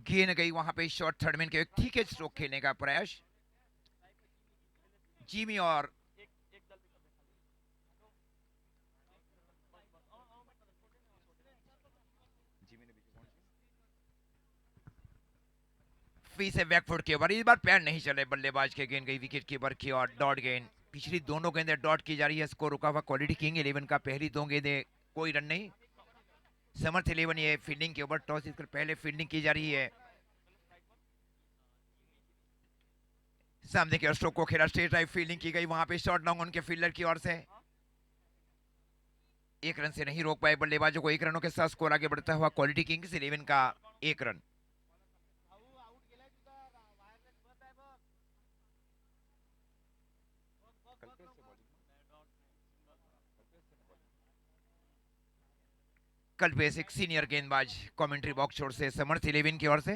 गेंद गई वहां पे शॉट, थर्डमैन के ठीक है स्ट्रोक खेलने का प्रयास जिमी और फी से बैकफुट के ऊपर, इस बार पैर नहीं चले बल्लेबाज के, गेंद गई विकेट कीपर की और डॉट गेंद। पिछली दोनों गेंदें डॉट की जा रही है, स्कोर रुका हुआ क्वालिटी किंग 11 का, पहली दो गेंदें कोई रन नहीं। समर्थ 11 ये फील्डिंग के ऊपर, टॉस जीतकर पहले फील्डिंग की जा रही है। सामने के स्ट्रोक को खेला, स्ट्रेट ड्राइव फील्डिंग की गई वहां पे, शॉट लॉन्ग उनके फील्डर की ओर से, एक रन से नहीं रोक पाए बल्लेबाजों को, एक रनों के साथ स्कोर आगे बढ़ता हुआ क्वालिटी किंग्स 11 का एक रन। कल पे एक सीनियर गेंदबाज कमेंट्री बॉक्स छोर से समर्थ 11 की ओर से,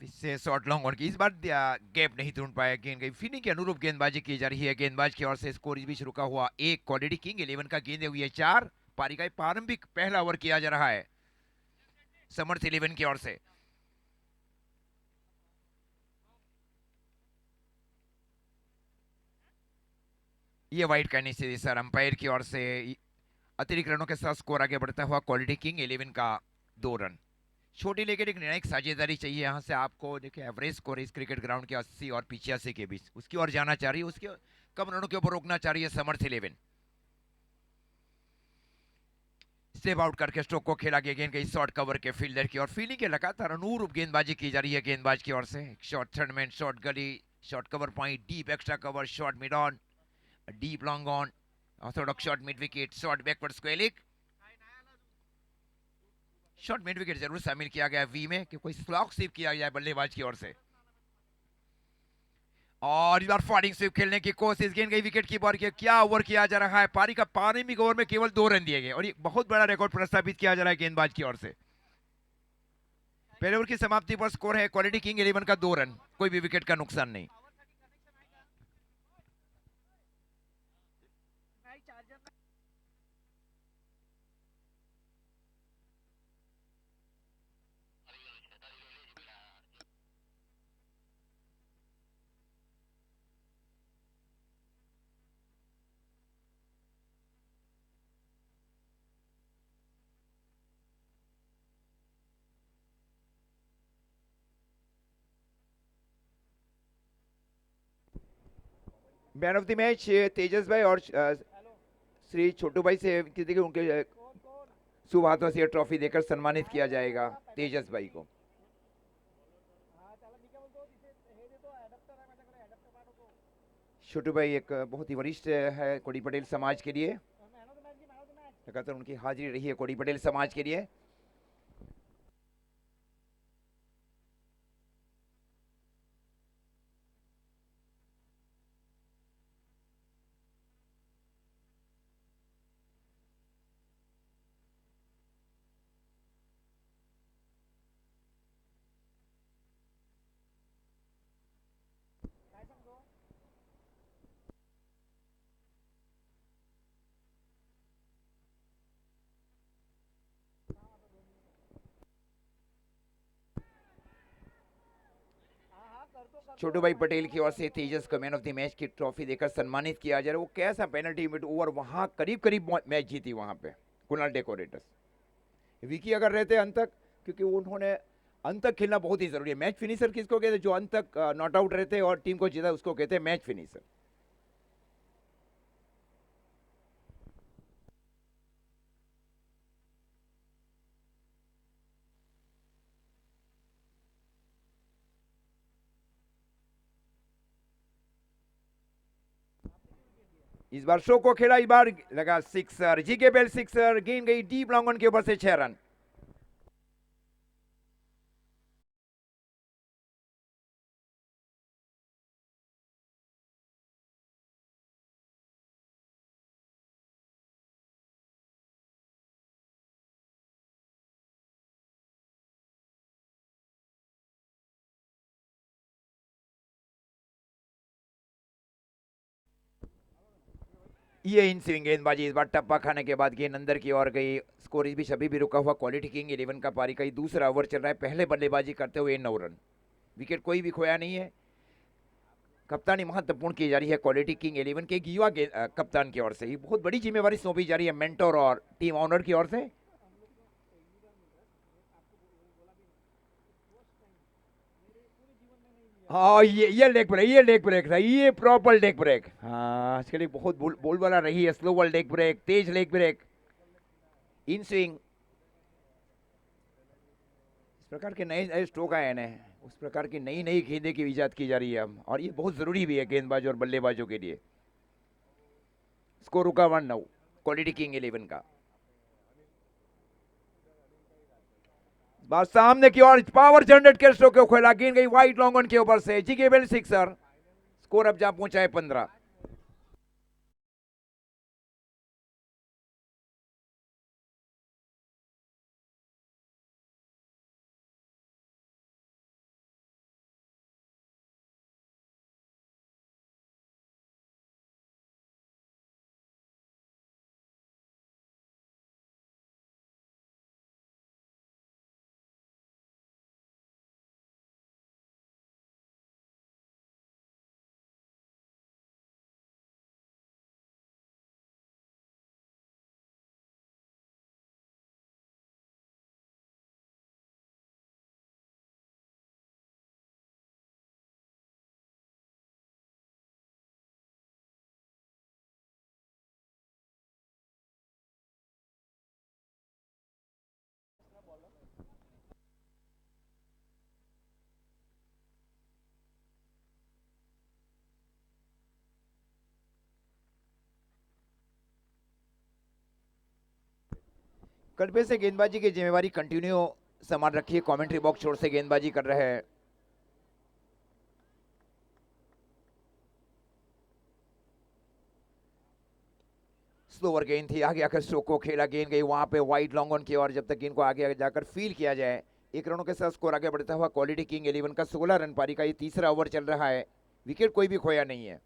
इससे शॉर्ट लॉन्ग ऑन की, इस बार गैप नहीं ढूंढ पाया, गेंद गई फील्डिंग के अनुरूप गेंदबाजी की जा रही है गेंदबाज की ओर से, स्कोर इस बीच रुका हुआ एक, क्वालिटी किंग 11 का गेंदे हुई है 4, पारी का प्रारंभिक पहला ओवर किया जा रहा है समर्थ 11 की ओर से। ये वाइट कहने से सर अंपायर की ओर से, अतिरिक्त रनों के साथ स्कोर आगे बढ़ता हुआ क्वालिटी किंग 11 का 2 रन। छोटी लेकिन एक निर्णायक साझेदारी चाहिए यहाँ से आपको, देखिए एवरेज स्कोर इस क्रिकेट ग्राउंड के 80 और 85 के बीच, उसकी ओर जाना चाह रही है, उसके कम रनों के ऊपर रोकना चाह रही है समर्थ 11। स्टेप आउट करके स्ट्रोक को खेला गया, गेंद गई शॉर्ट कवर के फील्डर की और फील्डिंग के लगातार अनुरूप गेंदबाजी की जा रही है गेंदबाज की ओर से, short third man, short gully, short cover point, deep extra cover, short mid on, deep long on, orthodox short mid wicket, short backward square leg, short mid wicket जरूर शामिल किया गया वी में कि कोई स्लॉक स्वीप किया जाए बल्लेबाज की ओर से, और इस बार फॉलिंग स्वीप खेलने की कोशिश, गेंद गई विकेट कीपर के, क्या ओवर किया जा रहा है, पारी का प्रारंभिक ओवर में केवल 2 रन दिए गए और एक बहुत बड़ा रिकॉर्ड प्रस्तावित किया जा रहा है गेंदबाज की ओर से। पहले ओवर की समाप्ति पर स्कोर है क्वालिटी किंग 11 का 2 रन, कोई भी विकेट का नुकसान नहीं। मैन ऑफ द मैच तेजस भाई और श्री छोटू भाई से देखिए उनके शुभ हाथों से ट्रॉफी देकर सम्मानित किया जाएगा तेजस भाई को। छोटू भाई एक बहुत ही वरिष्ठ है कोड़ी पटेल समाज के लिए, लगातार उनकी हाजिरी रही है कोड़ी पटेल समाज के लिए। छोटू भाई पटेल की ओर से तेजस को मैन ऑफ द मैच की ट्रॉफी देकर सम्मानित किया जा रहा है। वो कैसा पेनल्टी मिड ओवर वहां करीब करीब मैच जीती वहां पे कुणाल डेकोरेटर्स, विकी अगर रहते अंत तक, क्योंकि उन्होंने अंत तक खेलना बहुत ही जरूरी है। मैच फिनिशर किसको कहते हैं, जो अंत तक नॉट आउट रहते हैं और टीम को जीता उसको कहते हैं मैच फिनिशर। इस बार शो को खेला, इस बार लगा सिक्सर, जीके बेल सिक्सर, गेंद गई डीप लॉन्ग ऑन के ऊपर से 6 रन। ये इन स्विंग गेंदबाजी, इस बार टप्पा खाने के बाद गेंद अंदर की ओर गई। स्कोर इस बीच अभी भी रुका हुआ। क्वालिटी किंग 11 का पारी का दूसरा ओवर चल रहा है, पहले बल्लेबाजी करते हुए 9 रन। विकेट कोई भी खोया नहीं है। कप्तानी महत्वपूर्ण की जा रही है क्वालिटी किंग 11 के युवा कप्तान की ओर से। ये बहुत बड़ी जिम्मेवारी सौंपी जा रही है मेंटोर और टीम ऑनर की ओर से। हाँ, ये लेग ब्रेक, ये लेग ब्रेक था, ये प्रॉपर लेग ब्रेक। हाँ, आज के लिए बहुत बोल वाला रही है। स्लो बॉल लेग ब्रेक, तेज लेग ब्रेक, इन स्विंग। इस प्रकार के नए नए स्ट्रोक आए हैं, उस प्रकार की नई नई गेंदें की इजाद की जा रही है अब, और ये बहुत जरूरी भी है गेंदबाज और बल्लेबाजों के लिए। स्कोर रुका 1-9 क्वालिटी किंग 11 का। बात सामने की ओर पावर जनरेट के स्ट्रोक को खेला, गेंद गई वाइड लॉन्ग ऑन के ऊपर से, जिगेबल सिक्सर। स्कोर अब जहां पहुंचा है 15। कड़बे से गेंदबाजी की जिम्मेवारी कंटिन्यू संभाल रखी है, कमेंट्री बॉक्स छोर से गेंदबाजी कर रहे हैं। स्लोवर गेंद थी, आगे आकर स्ट्रोक को खेला, गेंद गई वहां पे वाइड लॉन्ग ऑन की ओर। जब तक गेंद को आगे जाकर फील किया जाए, 1 रनों के साथ स्कोर आगे बढ़ता हुआ क्वालिटी किंग 11 का 16 रन पारी का ये तीसरा ओवर चल रहा है। विकेट कोई भी खोया नहीं है।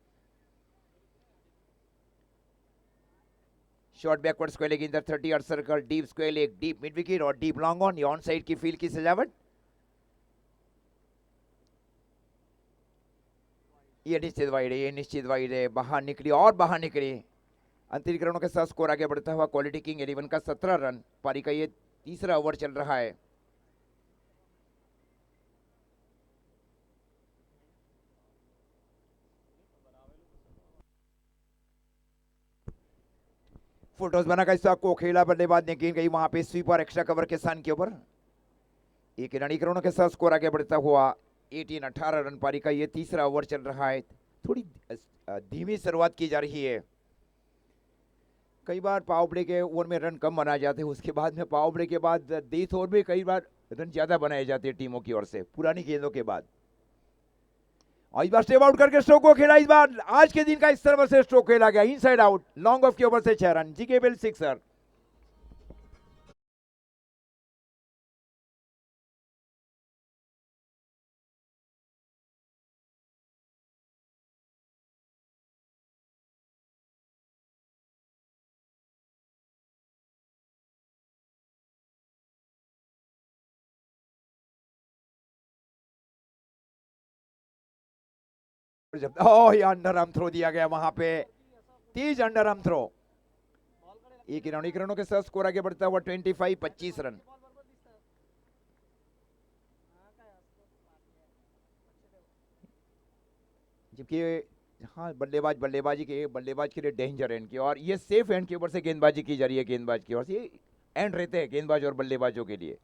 Short backward square leg Inder 30 yard circle, deep square leg, deep mid wicket और डीप लॉन्ग ऑन। ये ऑन साइड की फील्ड की सजावट। ये निश्चित वाइड है, ये निश्चित वाइड है, बाहर निकली और बाहर निकली। अंतरिक रनों के साथ स्कोर आगे बढ़ता हुआ क्वालिटी किंग 11 का 17 रन पारी का ये तीसरा ओवर चल रहा है। फोटोज बनाकर इस को खेला, बल्लेबाज ने गेंद गई वहां पे स्वीपर एक्स्ट्रा कवर के स्थान के ऊपर। एक रन रनों के साथ स्कोर आगे बढ़ता हुआ 18 रन पारी का ये तीसरा ओवर चल रहा है। थोड़ी धीमी शुरुआत की जा रही है। कई बार पावर प्ले के ओवर में रन कम बनाए जाते हैं, उसके बाद में पावर प्ले के बाद 20 ओवर में कई बार रन ज्यादा बनाए जाते हैं टीमों की ओर से पुरानी गेंदों के बाद। और इस बार स्टेप आउट करके स्ट्रोक को खेला। इस बार आज के दिन का इस सर्वर से स्ट्रोक खेला गया, इनसाइड आउट, लॉन्ग ऑफ के ओवर से 6 रन, जिगेबल सिक्सर। ओह, अंडर आर्म थ्रो दिया गया वहां पे, तेज अंडर आर्म थ्रो। एक रनों के साथ स्कोर आगे बढ़ता हुआ 25 रन। जबकि हाँ, बल्लेबाज के लिए डेंजर एंड की, और ये सेफ एंड के ऊपर से गेंदबाजी की जा रही है गेंदबाज की ओर से। ये एंड रहते हैं गेंदबाज और बल्लेबाजों के लिए।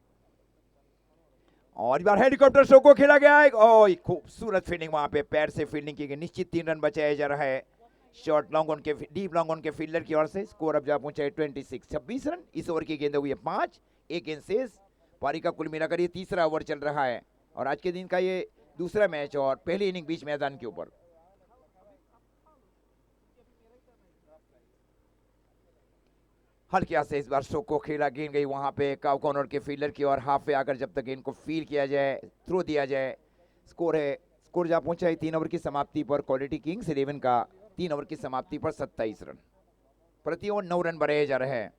और इस बार हेलीकॉप्टर शो को खेला गया है। ओह, खूबसूरत फील्डिंग वहां पे, पैर से फील्डिंग की गई, निश्चित 3 रन बचाया जा रहा है। शॉर्ट लॉन्ग ऑन के डीप लॉन्ग ऑन के फील्डर की ओर से। स्कोर अब जा पहुंचा है 26 रन। इस ओवर की गेंद हुई है 5, एक गेंद शेष। पारी का कुल मिलाकर ये तीसरा ओवर चल रहा है, और आज के दिन का ये दूसरा मैच और पहली इनिंग बीच मैदान के ऊपर। हल्के से इस बार स्ट्रोक को खेला, गेंद गई वहां पे काव कॉर्नर के फील्डर की और हाफ पे आकर जब तक गेंद को फील किया जाए, थ्रो दिया जाए। स्कोर जा पहुंचा है 3 ओवर की समाप्ति पर क्वालिटी किंग्स 11 का, 3 ओवर की समाप्ति पर 27 रन। प्रति ओवर 9 रन बनाए जा रहे हैं।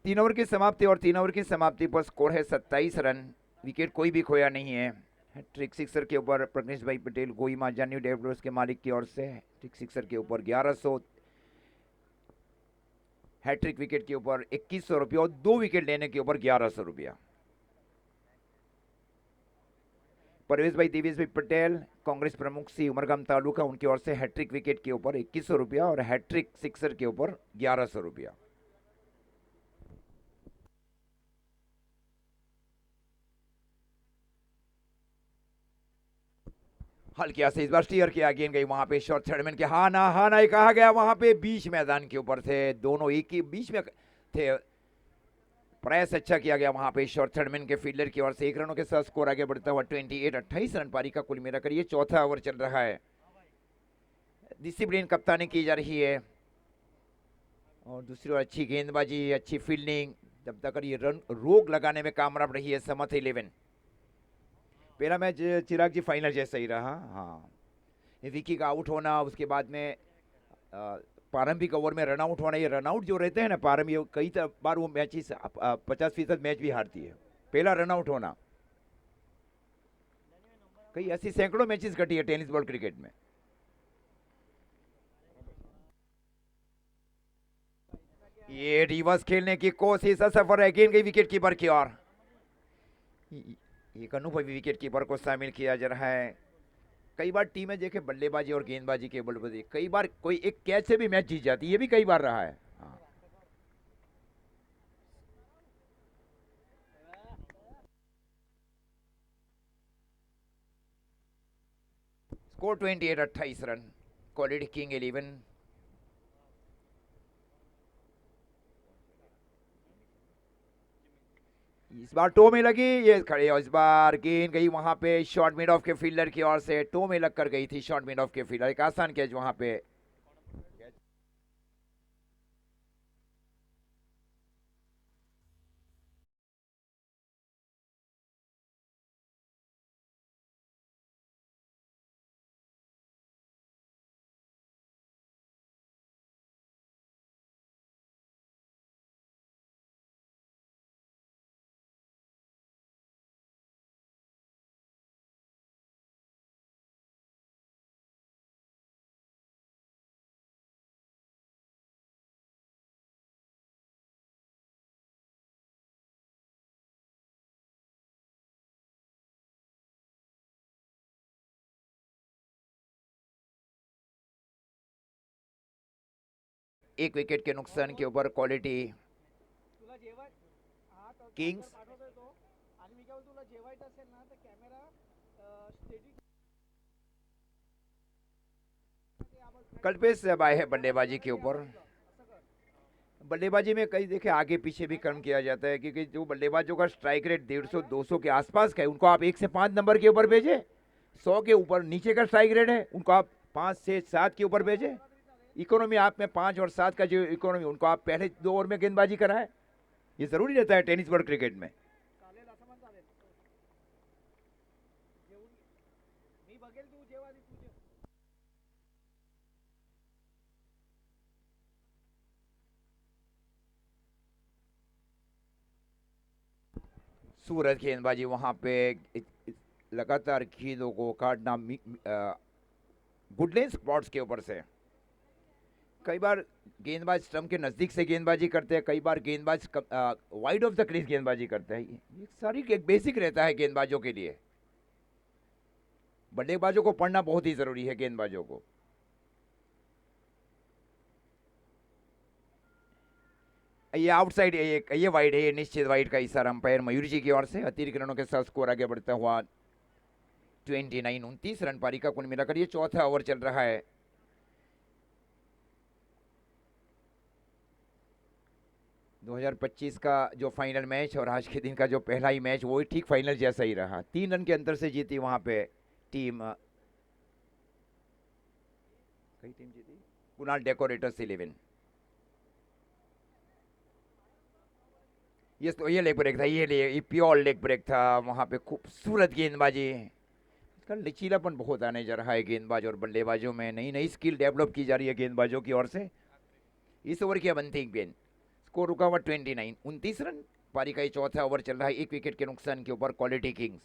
तीन ओवर की समाप्ति और 3 ओवर की समाप्ति पर स्कोर है 27 रन। विकेट कोई भी खोया नहीं है। ट्रिक सिक्सर के ऊपर प्रज्ञेश भाई पटेल गोइमा जान्यू डेवलपर्स के मालिक की ओर से ट्रिक सिक्सर के ऊपर 1100, हैट्रिक विकेट के ऊपर 2100 रुपया और 2 विकेट लेने के ऊपर 1100 रुपया। परवेश भाई देवेश भाई पटेल कांग्रेस प्रमुख सी उमरगाम तालुका, उनकी ओर से हैट्रिक विकेट के ऊपर 2100 रुपया और हैट्रिक सिक्सर के ऊपर 1100 रुपया। हल्किया से इस बार स्टीयर किया गेंद गई वहां पे शॉर्ट थर्डमैन के हा ना कहा गया वहां पे बीच मैदान के ऊपर थे, दोनों एक ही बीच में थे। प्रयास अच्छा किया गया वहां पे शॉर्ट थर्डमैन के फील्डर की ओर से। 1 रनों के साथ स्कोर आगे बढ़ता हुआ 28 रन पारी का कुल मिलाकर ये चौथा ओवर चल रहा है। डिसिप्लिन कप्तानी की जा रही है और दूसरी ओर अच्छी गेंदबाजी, अच्छी फील्डिंग, जब तक ये रन रोक लगाने में कामयाब रही है समथ 11। पहला मैच चिराग जी फाइनल जैसा ही रहा। हाँ, विकी का आउट होना, उसके बाद में प्रारंभिक ओवर में रन आउट होना, ये रन आउट जो रहते हैं ना प्रारंभिक, कई बार वो मैचेस 50% मैच भी हारती है। पहला रन आउट होना, कई ऐसी सैकड़ों मैचेस घटी है टेनिस बॉल क्रिकेट में। ये रिवर्स खेलने की कोशिश असफल है, गेंद गई विकेट कीपर की ओर। एक अनुभवी विकेट कीपर को शामिल किया जा रहा है। कई बार टीमें देखे बल्लेबाजी और गेंदबाजी के बल्लेबाजी, कई बार कोई एक कैच से भी मैच जीत जाती है, ये भी कई बार रहा है। हाँ। Score 28 run, quality king 11। इस बार टो में लगी, ये खड़े और इस बार गेंद गई वहां पे शॉर्ट मिड ऑफ के फील्डर की ओर से, टो में लग कर गई थी शॉर्ट मिड ऑफ के फील्डर, एक आसान कैच वहां पे। एक विकेट के नुकसान के ऊपर क्वालिटी किंग्स। कल्पेश से आए है बल्लेबाजी के ऊपर। बल्लेबाजी में कई देखे आगे पीछे भी कम किया जाता है, क्योंकि जो बल्लेबाजों का स्ट्राइक रेट 150-200 के आसपास का है, उनको आप 1 से 5 नंबर के ऊपर भेजें। 100 के ऊपर नीचे का स्ट्राइक रेट है, उनको आप 5 से 7 के ऊपर भेजें। इकोनॉमी आप में 5 और 7 का जो इकोनॉमी, उनको आप पहले 2 ओवर में गेंदबाजी कराएं। ये जरूरी रहता है टेनिस बॉल क्रिकेट में। सूरज गेंदबाजी वहां पे लगातार गेंदों को काटना गुडलेन स्पॉट्स के ऊपर से। कई बार गेंदबाज स्टंप के नजदीक से गेंदबाजी करते हैं, कई बार गेंदबाज वाइड ऑफ द क्रीज गेंदबाजी करते हैं। ये सारी एक बेसिक रहता है गेंदबाजों के लिए। बल्लेबाजों को पढ़ना बहुत ही जरूरी है गेंदबाजों को। ये आउटसाइड, ये वाइड है, ये निश्चित वाइड का इशारा अंपायर मयूर जी की ओर से। अतिरिक्त रनों के साथ स्कोर आगे बढ़ता हुआ 29 रन पारी का कुल मिलाकर ये चौथा ओवर चल रहा है। दो 2025 का जो फाइनल मैच और आज के दिन का जो पहला ही मैच वो ठीक फाइनल जैसा ही रहा। 3 रन के अंतर से जीती वहां पे टीम, कई टीम जीती, कुणाल डेकोरेटर्स 11। ये लेग ब्रेक था, ये प्योर लेग ब्रेक था। वहां पे खूबसूरत गेंदबाजी। कल लचीलापन बहुत आने जा रहा है गेंदबाज और बल्लेबाजों में, नई नई स्किल डेवलप की जा रही है गेंदबाजों की ओर से। इस ओवर की अब अंतिम गेंद, स्कोर रुका हुआ 29 रन पारी का ये चौथा ओवर चल रहा है। 1 विकेट के नुकसान के ऊपर क्वालिटी किंग्स।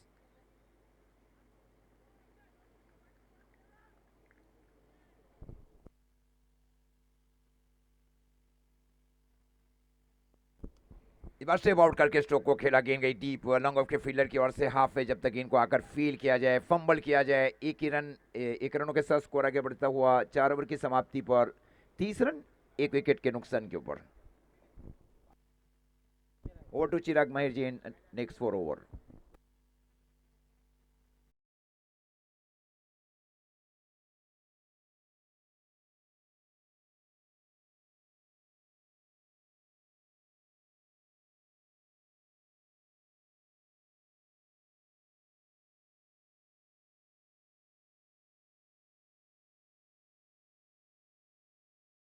स्टेप आउट करके स्ट्रोक को खेला, गेंद गई डीप लॉन्ग ऑफ के फील्डर की ओर से हाफ है। जब तक गेंद को आकर फील किया जाए, फंबल किया जाए, एक रनों के साथ स्कोर आगे बढ़ता हुआ 4 ओवर की समाप्ति पर 30 रन 1 विकेट के नुकसान के ऊपर। ओवर टू चिराग माहिर जी इन नेक्स्ट 4 ओवर।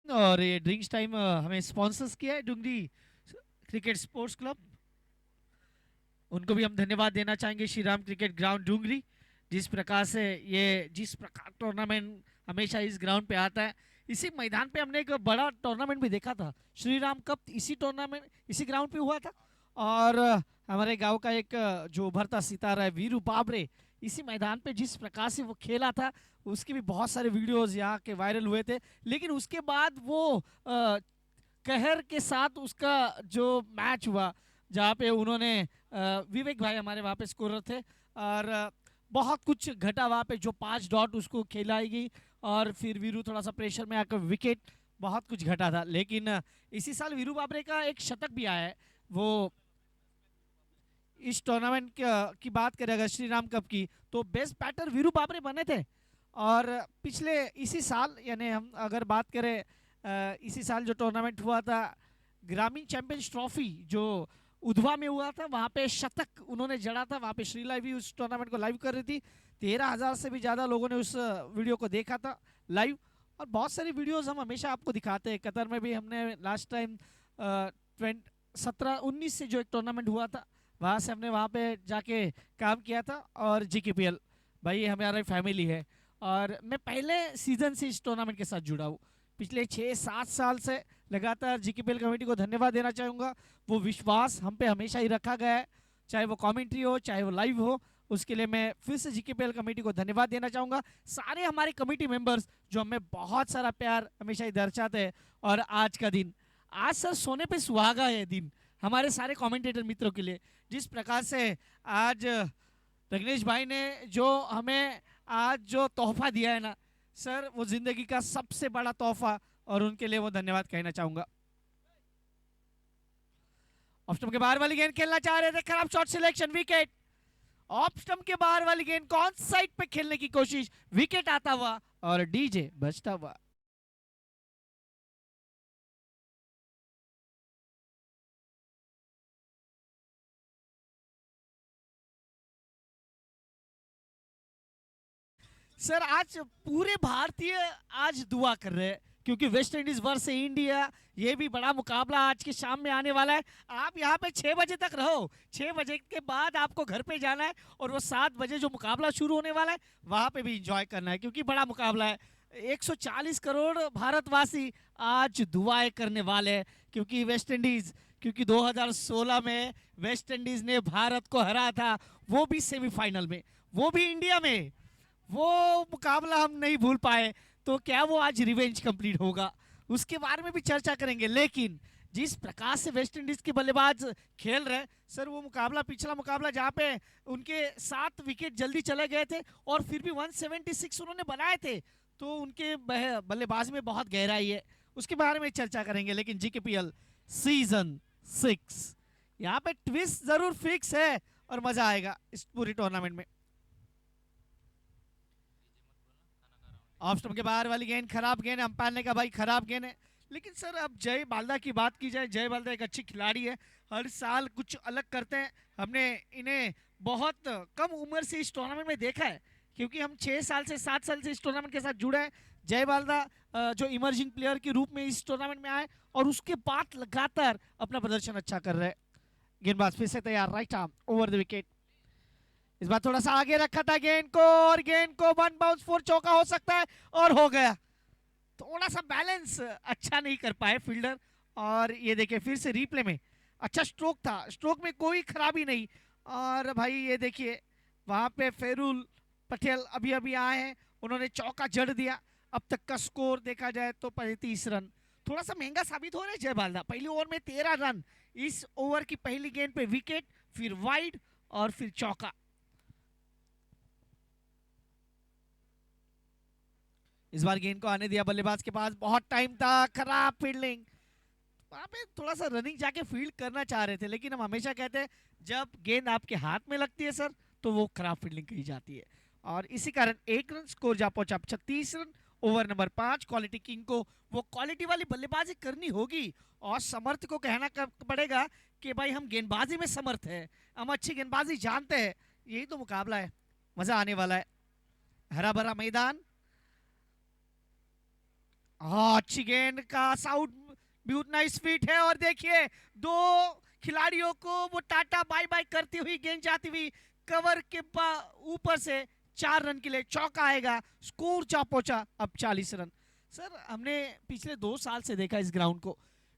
और ये ड्रिंक्स टाइम हमें स्पॉन्सर्स किया है डुंगरी क्रिकेट स्पोर्ट्स क्लब, उनको भी हम धन्यवाद देना चाहेंगे। श्री राम क्रिकेट ग्राउंड डुंगरी, जिस प्रकार से जिस प्रकार टूर्नामेंट हमेशा इस ग्राउंड पे आता है, इसी मैदान पे हमने एक बड़ा टूर्नामेंट भी देखा था, श्री राम कप, इसी टूर्नामेंट इसी ग्राउंड पे हुआ था। और हमारे गांव का एक जो उभरता सितारा है वीरू बाबरे, इसी मैदान पे जिस प्रकार से वो खेला था, उसके भी बहुत सारे वीडियोस यहाँ के वायरल हुए थे। लेकिन उसके बाद वो कहर के साथ उसका जो मैच हुआ, जहाँ पे उन्होंने विवेक भाई हमारे वहाँ पे स्कोरर थे, और बहुत कुछ घटा वहाँ पे, जो 5 डॉट उसको खिलाई गई, और फिर वीरू थोड़ा सा प्रेशर में आकर विकेट, बहुत कुछ घटा था। लेकिन इसी साल वीरू बाबरे का एक शतक भी आया है। वो इस टूर्नामेंट की बात करें अगर श्री राम कप की, तो बेस्ट बैटर वीरू बाबरे बने थे। और पिछले इसी साल, यानी हम अगर बात करें इसी साल जो टूर्नामेंट हुआ था ग्रामीण चैंपियंस ट्रॉफी, जो उधवा में हुआ था, वहाँ पे शतक उन्होंने जड़ा था। वहाँ पे श्रीला भी उस टूर्नामेंट को लाइव कर रही थी। 13,000 से भी ज़्यादा लोगों ने उस वीडियो को देखा था लाइव। और बहुत सारी वीडियोस हम हमेशा आपको दिखाते हैं। कतर में भी हमने लास्ट टाइम 17-19 से जो एक टूर्नामेंट हुआ था, वहाँ से हमने वहाँ पे जाके काम किया था। और GKPL भाई हमारा फैमिली है, और मैं पहले सीजन से इस टूर्नामेंट के साथ जुड़ा हूँ। पिछले 6-7 साल से लगातार GKPL कमेटी को धन्यवाद देना चाहूँगा। वो विश्वास हम पे हमेशा ही रखा गया है, चाहे वो कमेंट्री हो चाहे वो लाइव हो, उसके लिए मैं फिर से GKPL कमेटी को धन्यवाद देना चाहूँगा। सारे हमारे कमेटी मेंबर्स जो हमें बहुत सारा प्यार हमेशा ही दर्शाते हैं। और आज का दिन, आज सर सोने पे सुहागा है दिन हमारे सारे कमेंटेटर मित्रों के लिए। जिस प्रकार से आज रग्नेश भाई ने जो हमें आज जो तोहफा दिया है ना सर, वो जिंदगी का सबसे बड़ा तोहफा, और उनके लिए वो धन्यवाद कहना चाहूंगा। ऑफ स्टंप के बाहर वाली गेंद खेलना चाह रहे थे, खराब shot selection, wicket. Off stump के बाहर वाली गेंद कौन साइड पे खेलने की कोशिश, विकेट आता हुआ और डीजे बचता हुआ। सर आज पूरे भारतीय आज दुआ कर रहे हैं, क्योंकि वेस्ट इंडीज वर्सेस इंडिया, ये भी बड़ा मुकाबला आज के शाम में आने वाला है। आप यहाँ पे 6 बजे तक रहो, 6 बजे के बाद आपको घर पे जाना है, और वो 7 बजे जो मुकाबला शुरू होने वाला है वहाँ पे भी इंजॉय करना है, क्योंकि बड़ा मुकाबला है। 140 करोड़ भारतवासी आज दुआएं करने वाले हैं, क्योंकि वेस्ट इंडीज, क्योंकि 2016 में वेस्ट इंडीज ने भारत को हरा था, वो भी सेमीफाइनल में, वो भी इंडिया में। वो मुकाबला हम नहीं भूल पाए, तो क्या वो आज रिवेंज कंप्लीट होगा, उसके बारे में भी चर्चा करेंगे। लेकिन जिस प्रकार से वेस्ट इंडीज के बल्लेबाज खेल रहे सर, वो मुकाबला, पिछला मुकाबला जहां पे उनके 7 विकेट जल्दी चले गए थे, और फिर भी 176 उन्होंने बनाए थे, तो उनके बल्लेबाज में बहुत गहराई है, उसके बारे में चर्चा करेंगे। लेकिन GKPL सीजन 6। यहाँ पे ट्विस्ट जरूर फिक्स है और मजा आएगा इस पूरी टूर्नामेंट में। ऑफ स्टंप के बाहर वाली गेंद, खराब गेंद, अंपायर ने कहा भाई खराब गेंद है। लेकिन सर अब जय बाल्दा की बात की जाए, जय बाल्दा एक अच्छी खिलाड़ी है, हर साल कुछ अलग करते हैं। हमने इन्हें बहुत कम उम्र से इस टूर्नामेंट में देखा है, क्योंकि हम 6 साल से 7 साल से इस टूर्नामेंट के साथ जुड़े हैं। जय बाल्दा जो इमर्जिंग प्लेयर के रूप में इस टूर्नामेंट में आए और उसके बाद लगातार अपना प्रदर्शन अच्छा कर रहे हैं। गेंदबाज फिर से तैयार, right arm over the wicket. इस बार थोड़ा सा आगे रखा था गेंद को और गेंद को 1 बाउंस 4 चौका हो सकता है और हो गया। थोड़ा सा बैलेंस अच्छा नहीं कर पाए फील्डर। और ये देखिए फिर से रीप्ले में अच्छा स्ट्रोक था, स्ट्रोक में कोई खराबी नहीं। और भाई ये देखिए वहां पे फेरुल पटेल अभी अभी आए हैं, उन्होंने चौका जड़ दिया। अब तक का स्कोर देखा जाए तो 35 रन, थोड़ा सा महंगा साबित हो रहा है जय बाल्दा। पहली ओवर में 13 रन, इस ओवर की पहली गेंद पे विकेट, फिर वाइड और फिर चौका। इस बार गेंद को आने दिया बल्लेबाज के पास, बहुत टाइम था, खराब फील्डिंग। वहां पे थोड़ा सा रनिंग जाके फील्ड करना चाह रहे थे, लेकिन हम हमेशा कहते हैं जब गेंद आपके हाथ में लगती है सर तो वो खराब फील्डिंग कही जाती है। और इसी कारण 1 रन स्कोर जा पहुंचा 36 run. Over number 5 quality king को वो क्वालिटी वाली बल्लेबाजी करनी होगी और समर्थ को कहना पड़ेगा कि भाई हम गेंदबाजी में समर्थ है, हम अच्छी गेंदबाजी जानते हैं। यही तो मुकाबला है, मजा आने वाला है। हरा भरा मैदान, हाँ अच्छी गेंद का साउथ भी उतना स्पीड है। और देखिए दो खिलाड़ियों को वो टाटा बाय बाय करती हुई गेंद जाती हुई कवर के ऊपर से 4 रन के लिए चौका आएगा। स्कोर जा पहुंचा अब 40 रन। सर हमने पिछले 2 साल से देखा इस ग्राउंड को,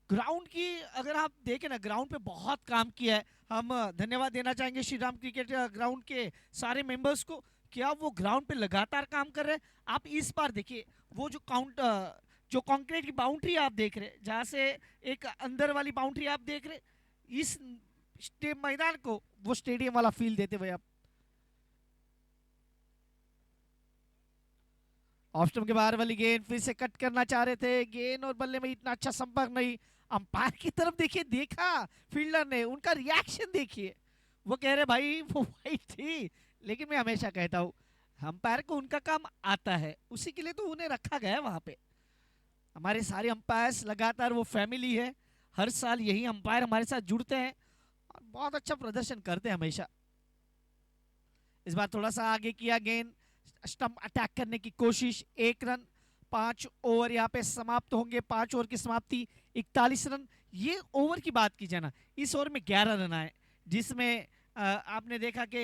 ग्राउंड की अगर आप देखें ना, ग्राउंड पे बहुत काम किया है। हम धन्यवाद देना चाहेंगे श्री राम क्रिकेट ग्राउंड के सारे मेंबर्स को, क्या वो ग्राउंड पे लगातार काम कर रहे हैं। आप इस बार देखिए वो जो कंक्रीट की बाउंड्री आप देख रहे हैं, जहां से एक अंदर वाली बाउंड्री आप देख रहे, इस मैदान को वो स्टेडियम वाला फील देते हुए आप। ऑफ स्टंप के बाहर वाली गेंद, फिर से कट करना चाह रहे थे, गेंद और बल्ले में इतना अच्छा संपर्क नहीं। अंपायर की तरफ देखिए, देखा फील्डर ने, उनका रिएक्शन देखिए, वो कह रहे भाई वो वाइट थी। लेकिन मैं हमेशा कहता हूँ अंपायर को उनका काम आता है, उसी के लिए तो उन्हें रखा गया है वहां पे। हमारे सारे अंपायर्स लगातार वो फैमिली है, हर साल यही अंपायर हमारे साथ जुड़ते हैं और बहुत अच्छा प्रदर्शन करते हैं हमेशा। इस बार थोड़ा सा आगे किया गेंद, स्टंप अटैक करने की कोशिश, 1 रन। 5 ओवर यहाँ पे समाप्त होंगे, 5 ओवर की समाप्ति 41 रन। ये ओवर की बात की जाए ना, इस ओवर में 11 रन आए, जिसमें आपने देखा कि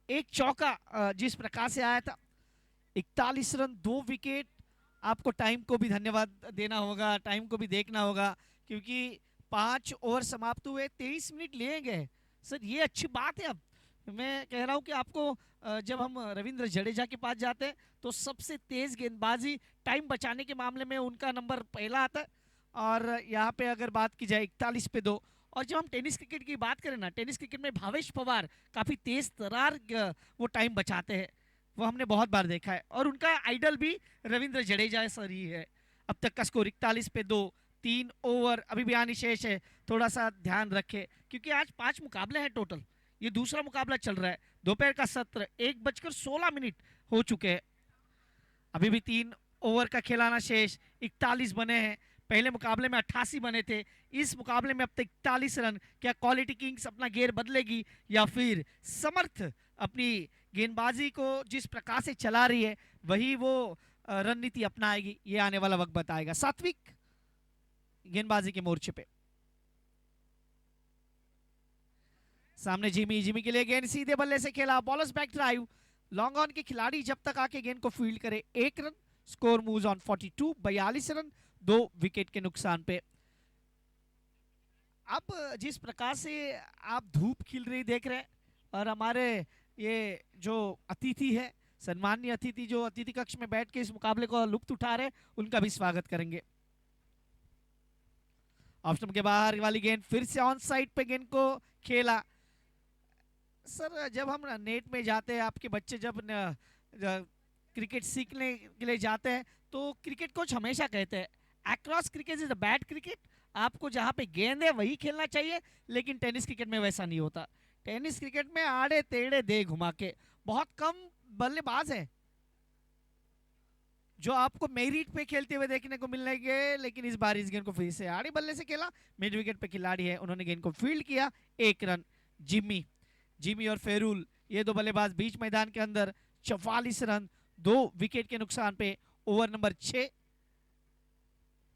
एक चौका जिस प्रकार से आया था। 41 रन, 2 विकेट। आपको टाइम को भी धन्यवाद देना होगा, टाइम को भी देखना होगा, क्योंकि 5 ओवर समाप्त हुए, 23 मिनट लिए गए। सर ये अच्छी बात है। अब मैं कह रहा हूं कि आपको जब हम रविंद्र जडेजा के पास जाते हैं तो सबसे तेज गेंदबाजी टाइम बचाने के मामले में उनका नंबर पहला आता है। और यहाँ पे अगर बात की जाए 41 पे 2। और जब हम टेनिस क्रिकेट की बात करें ना, टेनिस क्रिकेट में भावेश पवार काफी तेज तरार वो टाइम बचाते हैं, वो हमने बहुत बार देखा है। और उनका आइडल भी रविंद्र जडेजा सर ही है। अब तक का स्कोर 41 पे 2, 3 ओवर अभी भी आनी शेष है। थोड़ा सा ध्यान रखे क्योंकि आज 5 मुकाबले हैं टोटल, ये दूसरा मुकाबला चल रहा है। दोपहर का सत्र 1:16 हो चुके हैं, अभी भी 3 ओवर का खिलाना शेष। 41 बने हैं, पहले मुकाबले में 88 बने थे, इस मुकाबले में अब तक 41 रन। क्या क्वालिटी किंग्स अपना गेयर बदलेगी या फिर समर्थ अपनी गेंदबाजी को जिस प्रकार से चला रही है वही वो रणनीति अपनाएगी, ये आने वाला वक्त बताएगा। सात्विक गेंदबाजी के मोर्चे पे सामने जिमी, जिमी के लिए गेंद सीधे बल्ले से खेला, bowlers back drive. Long on के खिलाड़ी जब तक आके गेंद को फील्ड करे 1 run. Score moves on 42, 42 run 2 wicket के नुकसान पे। अब जिस प्रकार से आप धूप खिल रही देख रहे हैं और हमारे ये जो अतिथि है, सम्माननीय अतिथि जो अतिथि कक्ष में बैठ के इस मुकाबले को लुत्फ उठा रहे हैं, उनका भी स्वागत करेंगे। ऑप्शन के बाहर वाली गेंद, फिर से ऑन साइड पे गेंद को खेला। सर जब हम नेट में जाते हैं, आपके बच्चे जब क्रिकेट सीखने के लिए जाते हैं तो क्रिकेट कोच हमेशा कहते हैं across cricket is a bad cricket. आपको जहां पे गेंद है वही खेलना चाहिए, लेकिन टेनिस क्रिकेट में वैसा नहीं होता। टेनिस क्रिकेट में आड़े टेढ़े दे घुमा के, बहुत कम बल्लेबाज है जो आपको मेरिट पे खेलते हुए देखने को मिलेंगे। लेकिन इस बार इस गेंद को फिर से आड़े बल्ले से खेला। मिड विकेट पे खिलाड़ी है, उन्होंने गेंद को फील्ड किया, 1 रन। जिमी जिमी और फेरुल, ये दो बल्लेबाज बीच मैदान के अंदर, 44 रन 2 विकेट के नुकसान पे। Over number 6।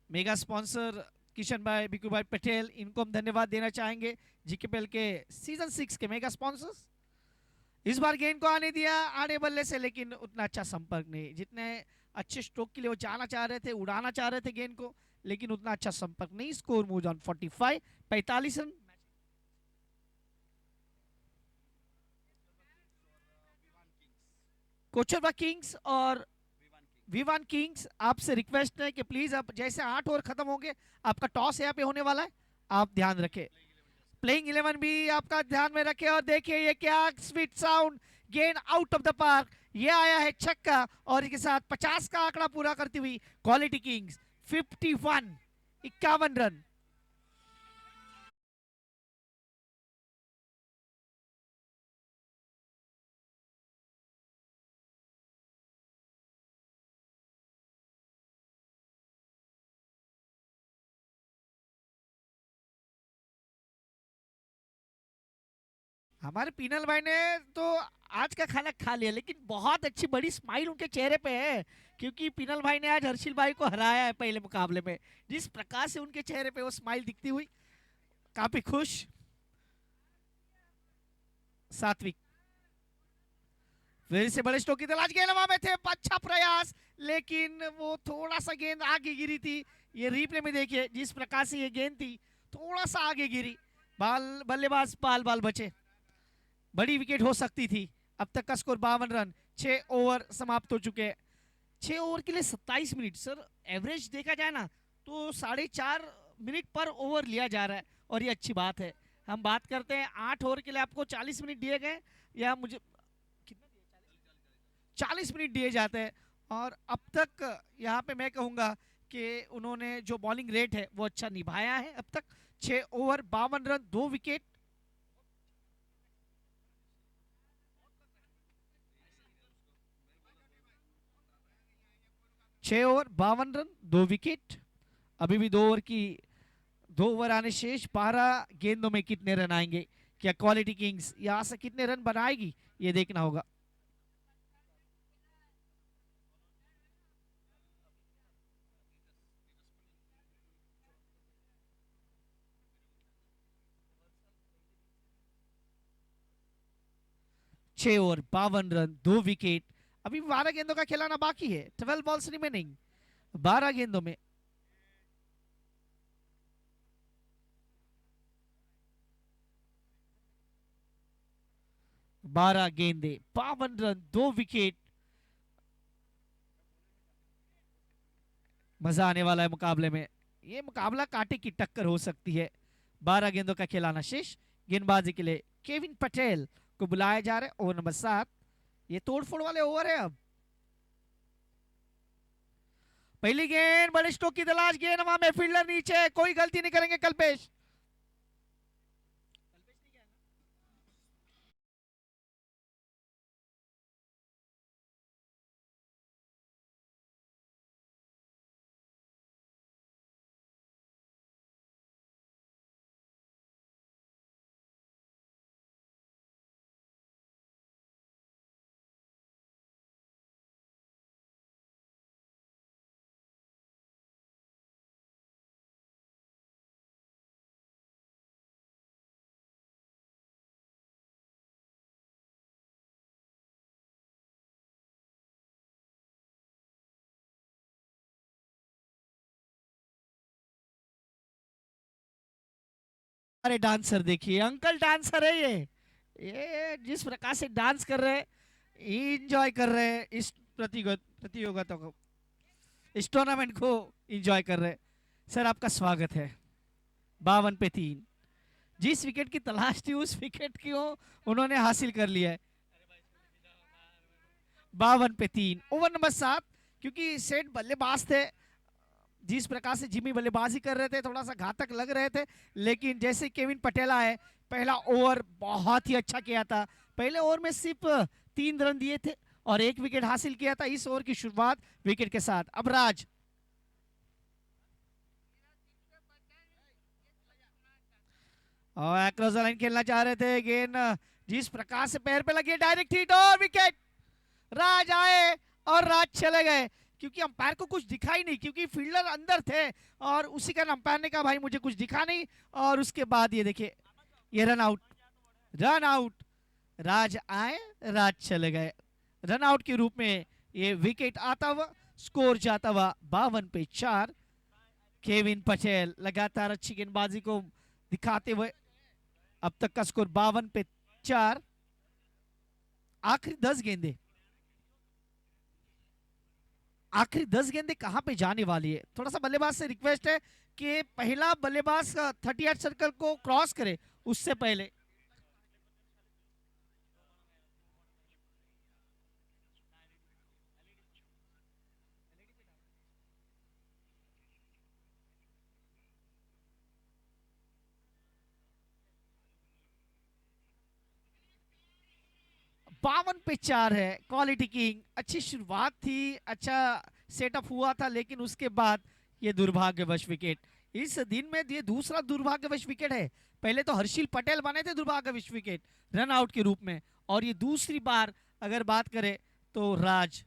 Mega sponsor Kishan भाई, बिकू भाई पटेल, इनको हम धन्यवाद देना चाहेंगे, जीकेपीएल के सीजन 6 के मेगा स्पॉन्सर्स। इस बार गेंद को आने दिया आड़े बल्ले से, लेकिन उतना अच्छा संपर्क नहीं। जितने अच्छे स्ट्रोक के लिए वो जाना चाह रहे थे, उड़ाना चाह रहे थे गेंद को, लेकिन उतना अच्छा संपर्क नहीं। Score move on 45 run. Kocharba kings और विवान किंग्स, आपसे रिक्वेस्ट है कि प्लीज आप जैसे 8 ओवर खत्म होंगे, आपका टॉस यहाँ पे होने वाला है, आप ध्यान रखें। प्लेइंग 11 भी आपका ध्यान में रखें। और देखिए ये क्या स्वीट साउंड, गेंद आउट ऑफ द पार्क, ये आया है छक्का, और इसके साथ 50 का आंकड़ा पूरा करती हुई क्वालिटी किंग्स 51 रन। हमारे पीनल भाई ने तो आज का खाना खा लिया, लेकिन बहुत अच्छी बड़ी स्माइल उनके चेहरे पे है, क्योंकि पीनल भाई ने आज हर्षिल भाई को हराया है पहले मुकाबले में। जिस प्रकार से उनके चेहरे पे वो स्माइल दिखती हुई, काफी खुश। सात्विक फिर से बड़े स्ट्रोक की तलाश, गेंद हवा में थे, अच्छा प्रयास, लेकिन वो थोड़ा सा गेंद आगे गिरी थी। ये रिप्ले में देखिए, जिस प्रकार से ये गेंद थी थोड़ा सा आगे गिरी, बाल बल्लेबाज बाल बाल बचे, बड़ी विकेट हो सकती थी। अब तक का स्कोर 52 रन। 6 ओवर समाप्त हो चुके हैं। 6 ओवर के लिए 27 मिनट, सर एवरेज देखा जाए ना तो 4.5 मिनट पर ओवर लिया जा रहा है, और ये अच्छी बात है। हम बात करते हैं 8 ओवर के लिए आपको 40 मिनट दिए गए, या मुझे कितना दिए, 40 मिनट दिए जाते हैं। और अब तक यहाँ पे मैं कहूँगा कि उन्होंने जो बॉलिंग रेट है वो अच्छा निभाया है अब तक। 6 over 52 run 2 wicket. 6 over 52 run 2 wicket. अभी भी 2 ओवर की 2 ओवर आने शेष। 12 गेंदों में कितने रन आएंगे, क्या क्वालिटी किंग्स यहां से कितने रन बनाएगी, ये देखना होगा। छह ओवर 52 रन 2 विकेट। अभी 12 गेंदों का खिलाना बाकी है, 12 बॉल्स रिमेनिंग 12 गेंदों में। बारह गेंदे 52 रन 2 विकेट। मजा आने वाला है मुकाबले में, ये मुकाबला कांटे की टक्कर हो सकती है। 12 गेंदों का खिलाना शेष। गेंदबाजी के लिए केविन पटेल को बुलाया जा रहा है, ओवर नंबर 7। ये तोड़फोड़ वाले ओवर है। अब पहली गेंद, बड़े स्ट्रोक की तलाश, गेंद हवा में, फील्डर नीचे, कोई गलती नहीं करेंगे कल्पेश। अरे डांसर देखिए, अंकल डांसर है ये जिस प्रकार से डांस कर रहे हैं, इंजॉय कर रहे हैं इस प्रतियोगिता को, इस टूर्नामेंट को इंजॉय कर रहे हैं। सर आपका स्वागत है। 52 पे 3, जिस विकेट की तलाश थी उस विकेट की उन्होंने हासिल कर लिया है। 52 पे 3, ओवर नंबर 7। क्योंकि सेट बल्लेबाज थे, जिस प्रकार से जिमी बल्लेबाजी कर रहे थे थोड़ा सा घातक लग रहे थे, लेकिन जैसे केविन पटेल आए, पहला ओवर बहुत ही अच्छा किया था। पहले ओवर में सिर्फ 3 रन दिए थे और 1 विकेट हासिल किया था। इस ओवर की शुरुआत विकेट के साथ। अब राज और अक्रॉस द लाइन खेलना चाह रहे थे, गेंद जिस प्रकार से पैर पे लगी डायरेक्ट हिट और विकेट। राज आए और राज चले गए, क्योंकि अंपायर को कुछ दिखा ही नहीं, क्योंकि फील्डर अंदर थे और उसी कारण अंपायर ने कहा भाई मुझे कुछ दिखा नहीं। और उसके बाद ये देखिए ये रन आउट, रन आउट। राज आए, राज चले गए। रन आउट के रूप में ये विकेट आता हुआ, स्कोर जाता हुआ 52 पे 4। केविन पटेल लगातार अच्छी गेंदबाजी को दिखाते हुए अब तक का स्कोर 52 पे 4। आखिरी 10 गेंदे, आखिरी 10 गेंदे कहां पे जाने वाली है? थोड़ा सा बल्लेबाज से रिक्वेस्ट है कि पहला बल्लेबाज 38 सर्कल को क्रॉस करे उससे पहले। बावन पे 4 है। क्वालिटी किंग, अच्छी शुरुआत थी, अच्छा सेटअप हुआ था, लेकिन उसके बाद ये दुर्भाग्यवश विकेट। इस दिन में ये दूसरा दुर्भाग्यवश विकेट है। पहले तो हर्षिल पटेल बने थे दुर्भाग्यवश विकेट रन आउट के रूप में, और ये दूसरी बार अगर बात करें तो राज।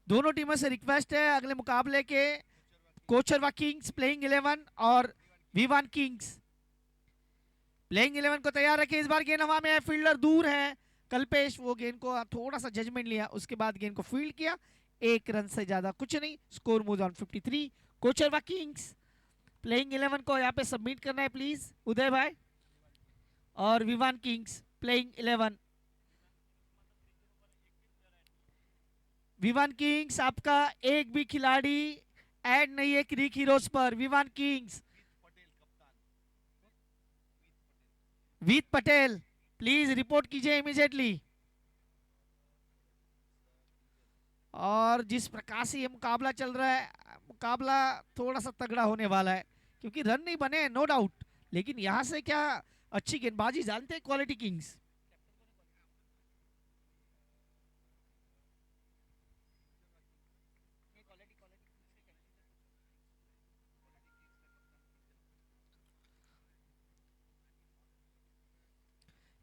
दोनों टीमों से रिक्वेस्ट है अगले मुकाबले के कोचरवा किंग्स प्लेइंग 11 और विवान किंग्स प्लेइंग 11 को तैयार रखे। इस बार गेंद हवा में है, फील्डर दूर है कल्पेश, वो गेंद को थोड़ा सा जजमेंट लिया, उसके बाद गेंद को फील्ड किया। 1 रन से ज्यादा कुछ नहीं, score move on 53। Kocharva kings playing 11 को यहाँ पे सबमिट करना है प्लीज उदय भाई, और Vivaan kings playing 11। Vivaan kings आपका एक भी खिलाड़ी ऐड नहीं है क्रिक हीरोज पर। विवान किंग्स वीत पटेल प्लीज रिपोर्ट कीजिए इमीडिएटली। और जिस प्रकार से ये मुकाबला चल रहा है, मुकाबला थोड़ा सा तगड़ा होने वाला है, क्योंकि रन नहीं बने नो डाउट, लेकिन यहां से क्या अच्छी गेंदबाजी जानते हैं क्वालिटी किंग्स।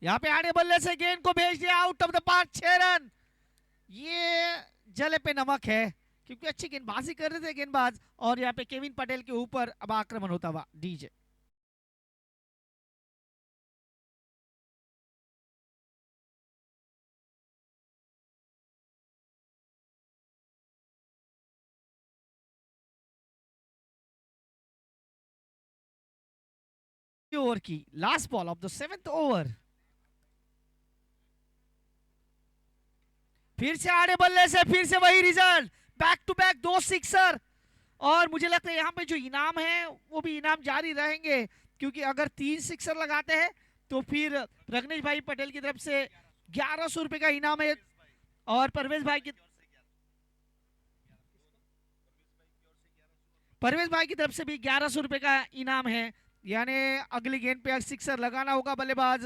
यहाँ पे आड़े बल्ले से गेंद को भेज दिया out of the park, 6 run. ये जले पे नमक है, क्योंकि अच्छी गेंदबाजी कर रहे थे गेंदबाज, और यहाँ पे केविन पटेल के ऊपर अब आक्रमण होता हुआ डीजे। ओवर की last ball of the 7th over, फिर से आड़े बल्ले से फिर से वही result, back to back 2 sixer. और मुझे लगता है यहाँ पे जो इनाम है वो भी इनाम जारी रहेंगे, क्योंकि अगर 3 सिक्सर लगाते हैं तो फिर रग्नेश भाई पटेल की तरफ से 1100 रुपए का इनाम है, और परवेज भाई की तरफ से भी 1100 रुपए का इनाम है। यानी अगली गेंद पे सिक्सर लगाना होगा बल्लेबाज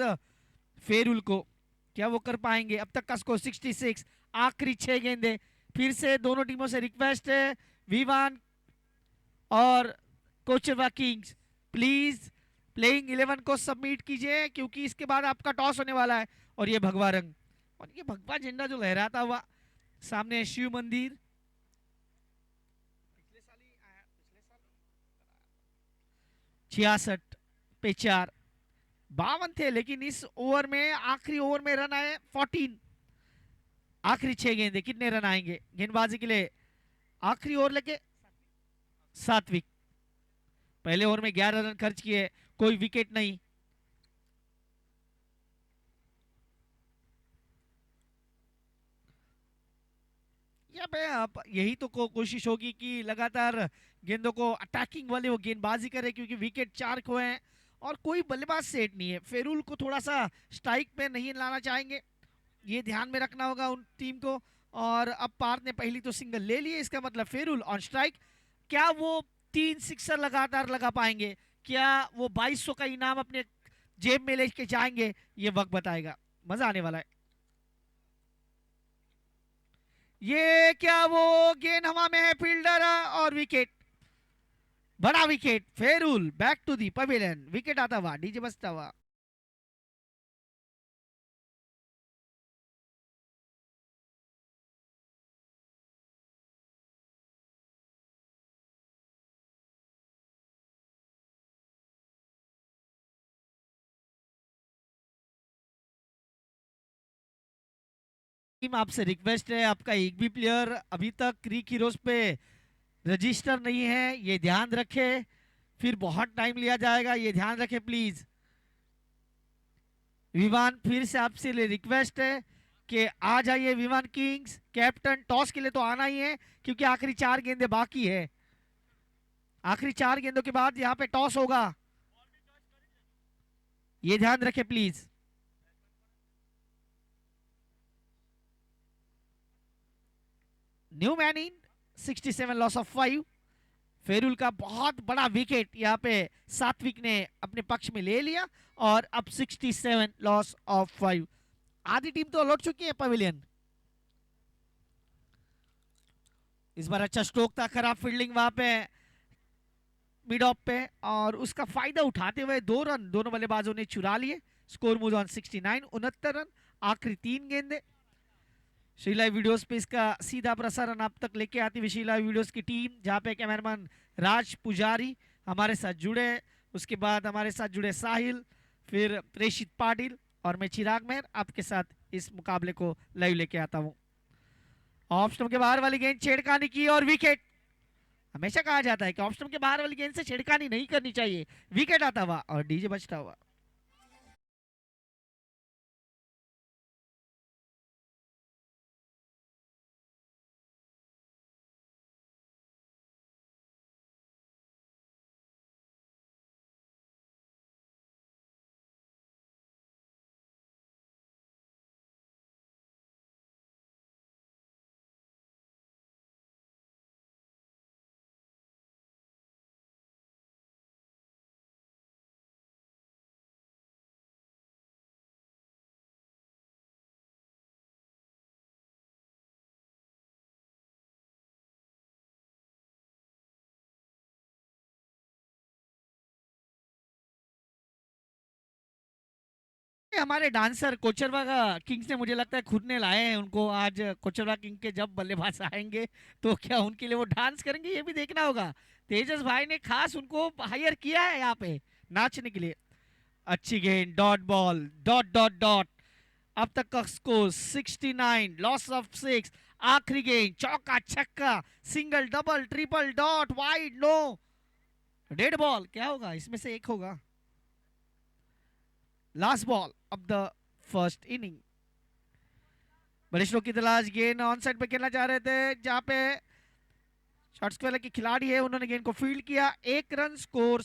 फेरुल को, क्या वो कर पाएंगे? अब तक का स्कोर 66। आखिरी 6 गेंदे, फिर से दोनों टीमों से रिक्वेस्ट है, विवान और कोचरवा किंग्स प्लीज प्लेइंग 11 को सबमिट कीजिए, क्योंकि इसके बाद आपका टॉस होने वाला है। और ये भगवा रंग और ये भगवा झंडा जो लहराता हुआ सामने शिव मंदिर, 66 पे 4। 52 थे, लेकिन इस ओवर में आखिरी ओवर में रन आए 14। आखिरी 6 गेंदे कितने रन आएंगे गेंदबाजी के लिए? आखिरी ओवर लेके 7 विकेट। पहले ओवर में 11 रन खर्च किए, कोई विकेट नहीं। या पे आप यही तो कोशिश होगी कि लगातार गेंदों को अटैकिंग वाले वो गेंदबाजी करे, क्योंकि विकेट 4 खोए हैं और कोई बल्लेबाज सेट नहीं है। फेरुल को थोड़ा सा स्ट्राइक पे नहीं लाना चाहेंगे, ये ध्यान में रखना होगा उन टीम को। और अब पार्थ ने पहली तो सिंगल ले ली है, इसका मतलब फेरुल ऑन स्ट्राइक। क्या वो 3 सिक्सर लगातार लगा पाएंगे? क्या वो 2200 का इनाम अपने जेब में लेके जाएंगे? ये वक्त बताएगा। मजा आने वाला है। ये क्या वो गेंद हवा में है, फील्डर और विकेट, बड़ा विकेट। फेरुल back to the pavilion, wicket आता हुआ, डीजे बजता हुआ। टीम आपसे रिक्वेस्ट है, आपका एक भी प्लेयर अभी तक क्रीक हीरोज पे रजिस्टर नहीं है, ये ध्यान रखे, फिर बहुत टाइम लिया जाएगा, ये ध्यान रखे प्लीज। विवान फिर से आपसे रिक्वेस्ट है कि आ जाइए विवान किंग्स। कैप्टन टॉस के लिए तो आना ही है, क्योंकि आखिरी 4 गेंदें बाकी है। आखिरी 4 गेंदों के बाद यहाँ पे टॉस होगा, ये ध्यान रखे please. New man in, 67 loss of 5। Ferrule का बहुत बड़ा विकेट यहाँ पे सात्विक ने अपने पक्ष में ले लिया, और अब 67 लॉस ऑफ 5। आधी टीम तो लौट चुकी है पवेलियन। इस बार अच्छा स्ट्रोक था, खराब फील्डिंग वहां पे मिड ऑफ पे, और उसका फायदा उठाते हुए 2 रन दोनों बल्लेबाजों ने चुरा लिए। स्कोर मूव ऑन 69, 69 रन, आखिरी 3 गेंदे। श्री लाइव वीडियोस पे इसका सीधा प्रसारण आप तक लेके आती हुई श्री लाइव वीडियोस की टीम, जहाँ पे कैमरामैन राज पुजारी हमारे साथ जुड़े, उसके बाद हमारे साथ जुड़े साहिल, फिर प्रेषित पाटिल, और मैं चिराग मेहर आपके साथ इस मुकाबले को लाइव लेके आता हूँ। ऑफ स्टंप के बाहर वाली गेंद छेड़खानी की और विकेट। हमेशा कहा जाता है कि ऑफ स्टंप के बाहर वाली गेंद से छेड़खानी नहीं करनी चाहिए। विकेट आता हुआ और डीजे बजता हुआ। हमारे डांसर कोचरवा का किंग्स ने मुझे लगता है खुद ने लाए हैं उनको। आज कोचरवा किंग के जब बल्लेबाज आएंगे तो क्या उनके लिए वो डांस करेंगे, ये भी देखना होगा। तेजस भाई ने खास उनको हायर किया है यहाँ पे नाचने के लिए। अच्छी गेंद, dot ball, dot dot dot. अब तक का स्कोर 69, लॉस ऑफ 6। आखिरी गेंद, चौका छक्का, single double triple, dot, wide, no, dead ball. क्या होगा इसमें से एक होगा। Last ball of the first inning. बड़े स्ट्रोक की तलाश, गेंद ऑन साइड पे खेलना चाह रहे थे, जहां पे शॉर्ट स्क्वायर के खिलाड़ी है उन्होंने गेंद को फील्ड किया। 1 रन स्कोर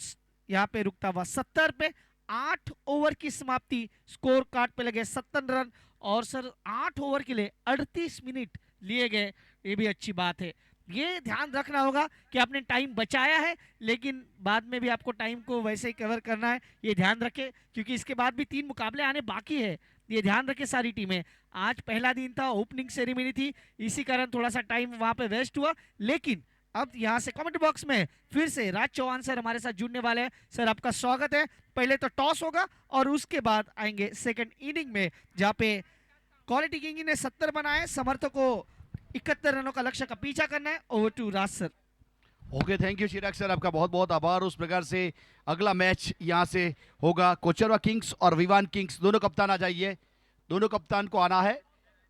यहाँ पे रुकता हुआ 70 पे। 8 ओवर की समाप्ति, स्कोर कार्ड पे लगे 70 रन, और सर 8 ओवर के लिए 38 मिनट लिए गए, ये भी अच्छी बात है। ये ध्यान रखना होगा कि आपने टाइम बचाया है, लेकिन बाद में भी आपको टाइम को वैसे ही कवर करना है, ये ध्यान रखें, क्योंकि इसके बाद भी 3 मुकाबले आने बाकी है। ये ध्यान रखें सारी टीमें। आज पहला दिन था, ओपनिंग सेरेमनी थी, इसी कारण थोड़ा सा टाइम वहां पे वेस्ट हुआ। लेकिन अब यहाँ से कमेंट बॉक्स में फिर से राज चौहान सर हमारे साथ जुड़ने वाले हैं। सर आपका स्वागत है। पहले तो टॉस होगा और उसके बाद आएंगे सेकंड इनिंग में, जहाँ पे क्वालिटी किंग ने 70 बनाए, समर्थकों को 71 रनों का लक्ष्य का पीछा करना है। Over to Raj sir. Okay, thank you Chirag sir, आपका बहुत बहुत आभार। उस प्रकार से अगला मैच यहाँ से होगा कोचरवा किंग्स और विवान किंग्स। दोनों कप्तान आ जाइए, दोनों कप्तान को आना है।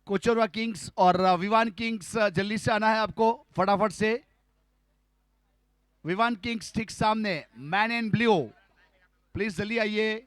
कोचरवा किंग्स और विवान किंग्स जल्दी से आना है आपको, फटाफट से। विवान किंग्स ठीक सामने, मैन इन ब्लू, प्लीज जल्दी आइए।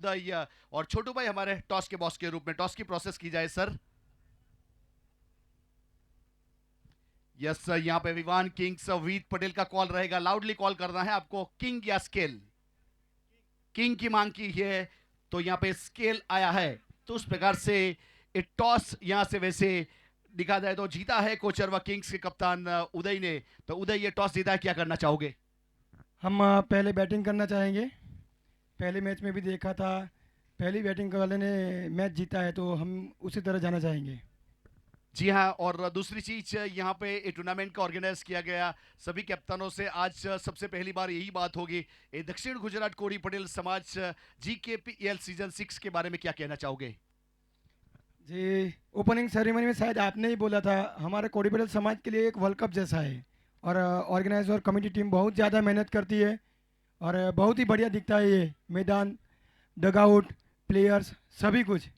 और छोटू भाई हमारे टॉस के बॉस के रूप में टॉस की प्रोसेस की जाए सर। यस सर, यहाँ पे विवान किंग्स वीत पटेल का कॉल रहेगा, लाउडली कॉल करना है आपको, किंग या स्केल। किंग की मांग की है तो यहाँ पे स्केल आया है, तो उस प्रकार से एक टॉस यहाँ से वैसे दिखा जाए तो जीता है कोचरवा किंग्स के कप्तान उदय ने। तो उदय ये टॉस जीता है, क्या करना चाहोगे? हम पहले बैटिंग करना चाहेंगे। पहले मैच में भी देखा था, पहली बैटिंग वाले ने मैच जीता है, तो हम उसी तरह जाना चाहेंगे। जी हाँ, और दूसरी चीज यहाँ पे ये टूर्नामेंट का ऑर्गेनाइज किया गया सभी कैप्टनों से, आज सबसे पहली बार यही बात होगी। ये दक्षिण गुजरात कोड़ी पटेल समाज GKPL सीजन 6 के बारे में क्या कहना चाहोगे? जी, ओपनिंग सेरेमनी में शायद आपने ही बोला था, हमारे कोड़ी पटेल समाज के लिए एक वर्ल्ड कप जैसा है। और ऑर्गेनाइजर और कमेटी टीम बहुत ज़्यादा मेहनत करती है और बहुत ही बढ़िया दिखता है ये मैदान, डगआउट, प्लेयर्स, सभी कुछ।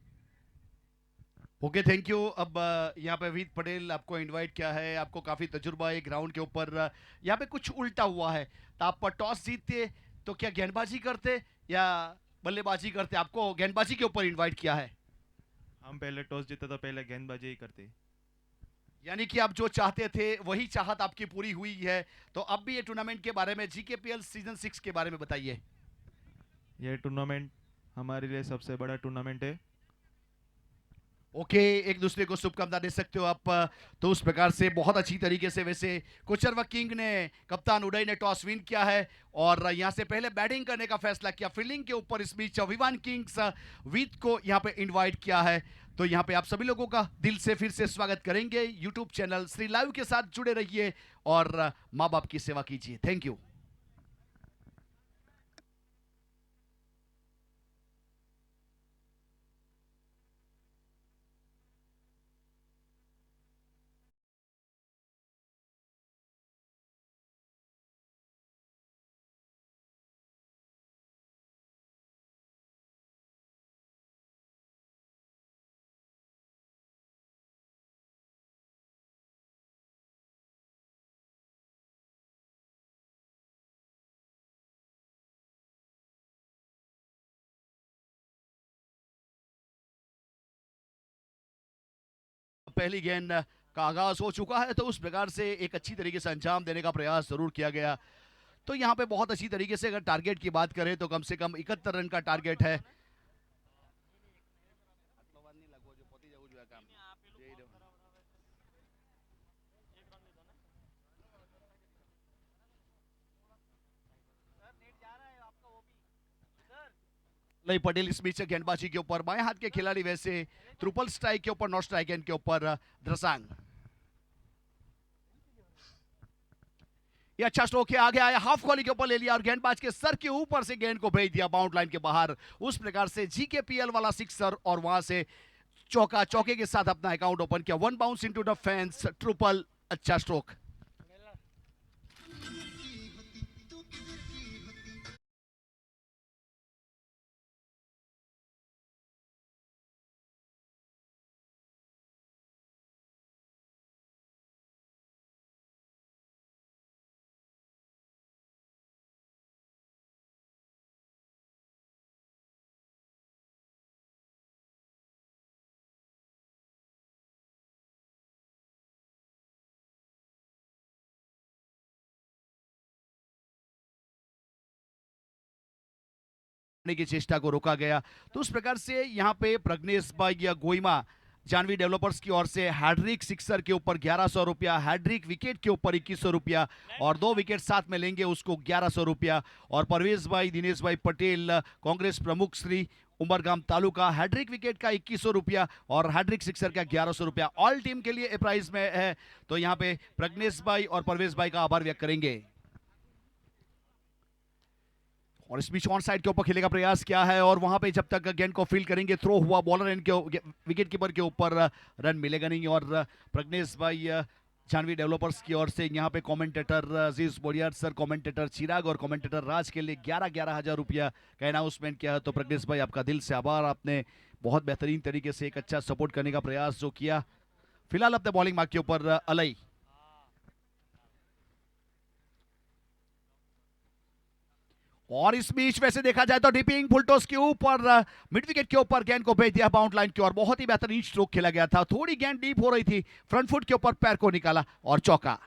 Okay, thank you. अब यहाँ पे वीत पटेल आपको इनवाइट किया है, आपको काफी तजुर्बा है ग्राउंड के ऊपर। यहाँ पे कुछ उल्टा हुआ है, तो आप टॉस जीतते तो क्या गेंदबाजी करते या बल्लेबाजी करते? आपको गेंदबाजी के ऊपर इनवाइट किया है। हम पहले टॉस जीते तो पहले गेंदबाजी ही करते। यानी कि आप जो चाहते थे वही चाहत आपकी पूरी हुई है। तो अब भी ये टूर्नामेंट के बारे में, GKPL सीजन 6 के बारे में बताइए। ये टूर्नामेंट हमारे लिए सबसे बड़ा टूर्नामेंट है। ओके, एक दूसरे को शुभकामना दे सकते हो आप। तो उस प्रकार से बहुत अच्छी तरीके से वैसे कोचरवा किंग ने, कप्तान उदय ने टॉस विन किया है और यहाँ से पहले बैटिंग करने का फैसला किया फील्डिंग के ऊपर। इस बीच विवान किंग्स वीत को यहाँ पे इनवाइट किया है। तो यहाँ पे आप सभी लोगों का दिल से फिर से स्वागत करेंगे। यूट्यूब चैनल श्री लाइव के साथ जुड़े रहिए और माँ बाप की सेवा कीजिए। Thank you. पहली गेंद का आगाज हो चुका है, तो उस प्रकार से एक अच्छी तरीके से अंजाम देने का प्रयास जरूर किया गया। तो यहाँ पे बहुत अच्छी तरीके से अगर टारगेट की बात करें तो कम से कम 71 रन का टारगेट है। लई पटेल इस बीच गेंदबाजी के ऊपर बाएं हाथ के खिलाड़ी, वैसे ट्रिपल स्ट्राइक के ऊपर, नॉट स्ट्राइक एंड के ऊपर द्रसांग। ये अच्छा स्ट्रोक है, आगे आया, हाफ कॉली के ऊपर ले लिया और गेंदबाज के सर के ऊपर से गेंद को भेज दिया बाउंड लाइन के बाहर। उस प्रकार से GKPL वाला सिक्सर और वहां से चौका, चौके के साथ अपना अकाउंट ओपन किया। One bounce into the fence, triple, अच्छा स्ट्रोक। की चेष्टा को रोका गया। तो उस प्रकार से यहाँ पे प्रज्ञेश भाई या गोइमा जानवी डेवलपर्स की ओर से हैड्रिक सिक्सर के ऊपर 1100 रुपया, हैड्रिक विकेट के ऊपर 2100 रुपया और 2 विकेट साथ में लेंगे उसको 1100 रुपया। और परवेज भाई, दिनेश भाई पटेल, कांग्रेस प्रमुख श्री उमरगाम तालुका, हैड्रिक विकेट का 2100 रुपया और हैड्रिक सिक्सर का 1100 रुपया ऑल टीम के लिए प्राइज में है। तो यहाँ पे प्रज्ञेश भाई और परवेज भाई का आभार व्यक्त करेंगे। और इस बीच ऑन साइड के ऊपर खेलने का प्रयास किया है और वहां पे जब तक गेंद को फील्ड करेंगे, थ्रो हुआ, बॉलर एंड के विकेट कीपर के ऊपर रन मिलेगा नहीं। और प्रज्ञेश भाई जानवी डेवलपर्स की ओर से यहाँ पे कमेंटेटर अजीज बोडियार सर, कमेंटेटर चिराग और कमेंटेटर राज के लिए 11-11 हजार रुपया का अनाउंसमेंट किया है। तो प्रज्ञेश भाई आपका दिल से आभार, आपने बहुत बेहतरीन तरीके से एक अच्छा सपोर्ट करने का प्रयास जो किया। फिलहाल अपने बॉलिंग मार्क के ऊपर अलई। और इस बीच वैसे देखा जाए तो डिपिंग फुलटॉस के ऊपर मिड विकेट के ऊपर गेंद को भेज दिया बाउंड लाइन की ओर। बहुत ही बेहतरीन स्ट्रोक खेला गया था, थोड़ी गेंद डीप हो रही थी, फ्रंट फुट के ऊपर पैर को निकाला और चौका।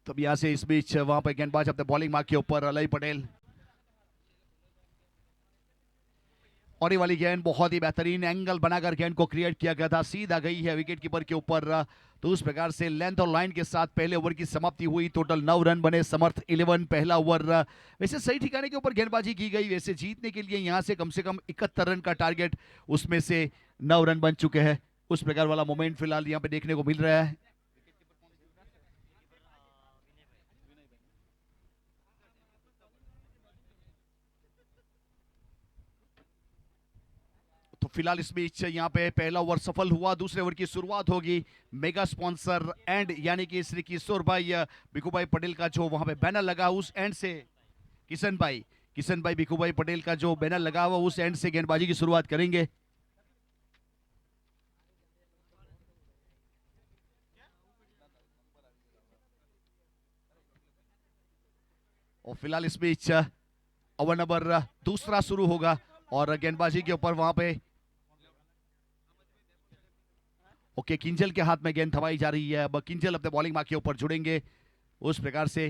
तब यहां से इस बीच वहां पर गेंदबाज अपने बॉलिंग मार्क के ऊपर अलई पटेल, और ये वाली गेंद बहुत ही बेहतरीन एंगल बनाकर गेंद को क्रिएट किया गया था, सीधा गई है विकेट कीपर के ऊपर। तो उस प्रकार से लेंथ और लाइन के साथ पहले ओवर की समाप्ति हुई। टोटल 9 रन बने, समर्थ 11 पहला ओवर। वैसे सही ठिकाने के ऊपर गेंदबाजी की गई। वैसे जीतने के लिए यहां से कम 71 रन का टारगेट, उसमें से 9 रन बन चुके हैं। उस प्रकार वाला मोमेंट फिलहाल यहाँ पे देखने को मिल रहा है। तो फिलहाल इस बीच यहाँ पे पहला ओवर सफल हुआ, दूसरे ओवर की शुरुआत होगी। मेगा स्पॉन्सर एंड यानी कि श्री किशोर भाई भिखूभाई पटेल का जो वहां पे बैनर लगा, उस एंड से किशन भाई भिखूभाई पटेल का जो बैनर लगा हुआ, उस एंड से गेंदबाजी की शुरुआत करेंगे। और फिलहाल इस बीच ओवर नंबर दूसरा शुरू होगा और गेंदबाजी के ऊपर वहां पे ओके किंजल के हाथ में गेंद थमाई जा रही है। अब किंजल अपने बॉलिंग मार्क के ऊपर जुड़ेंगे। उस प्रकार से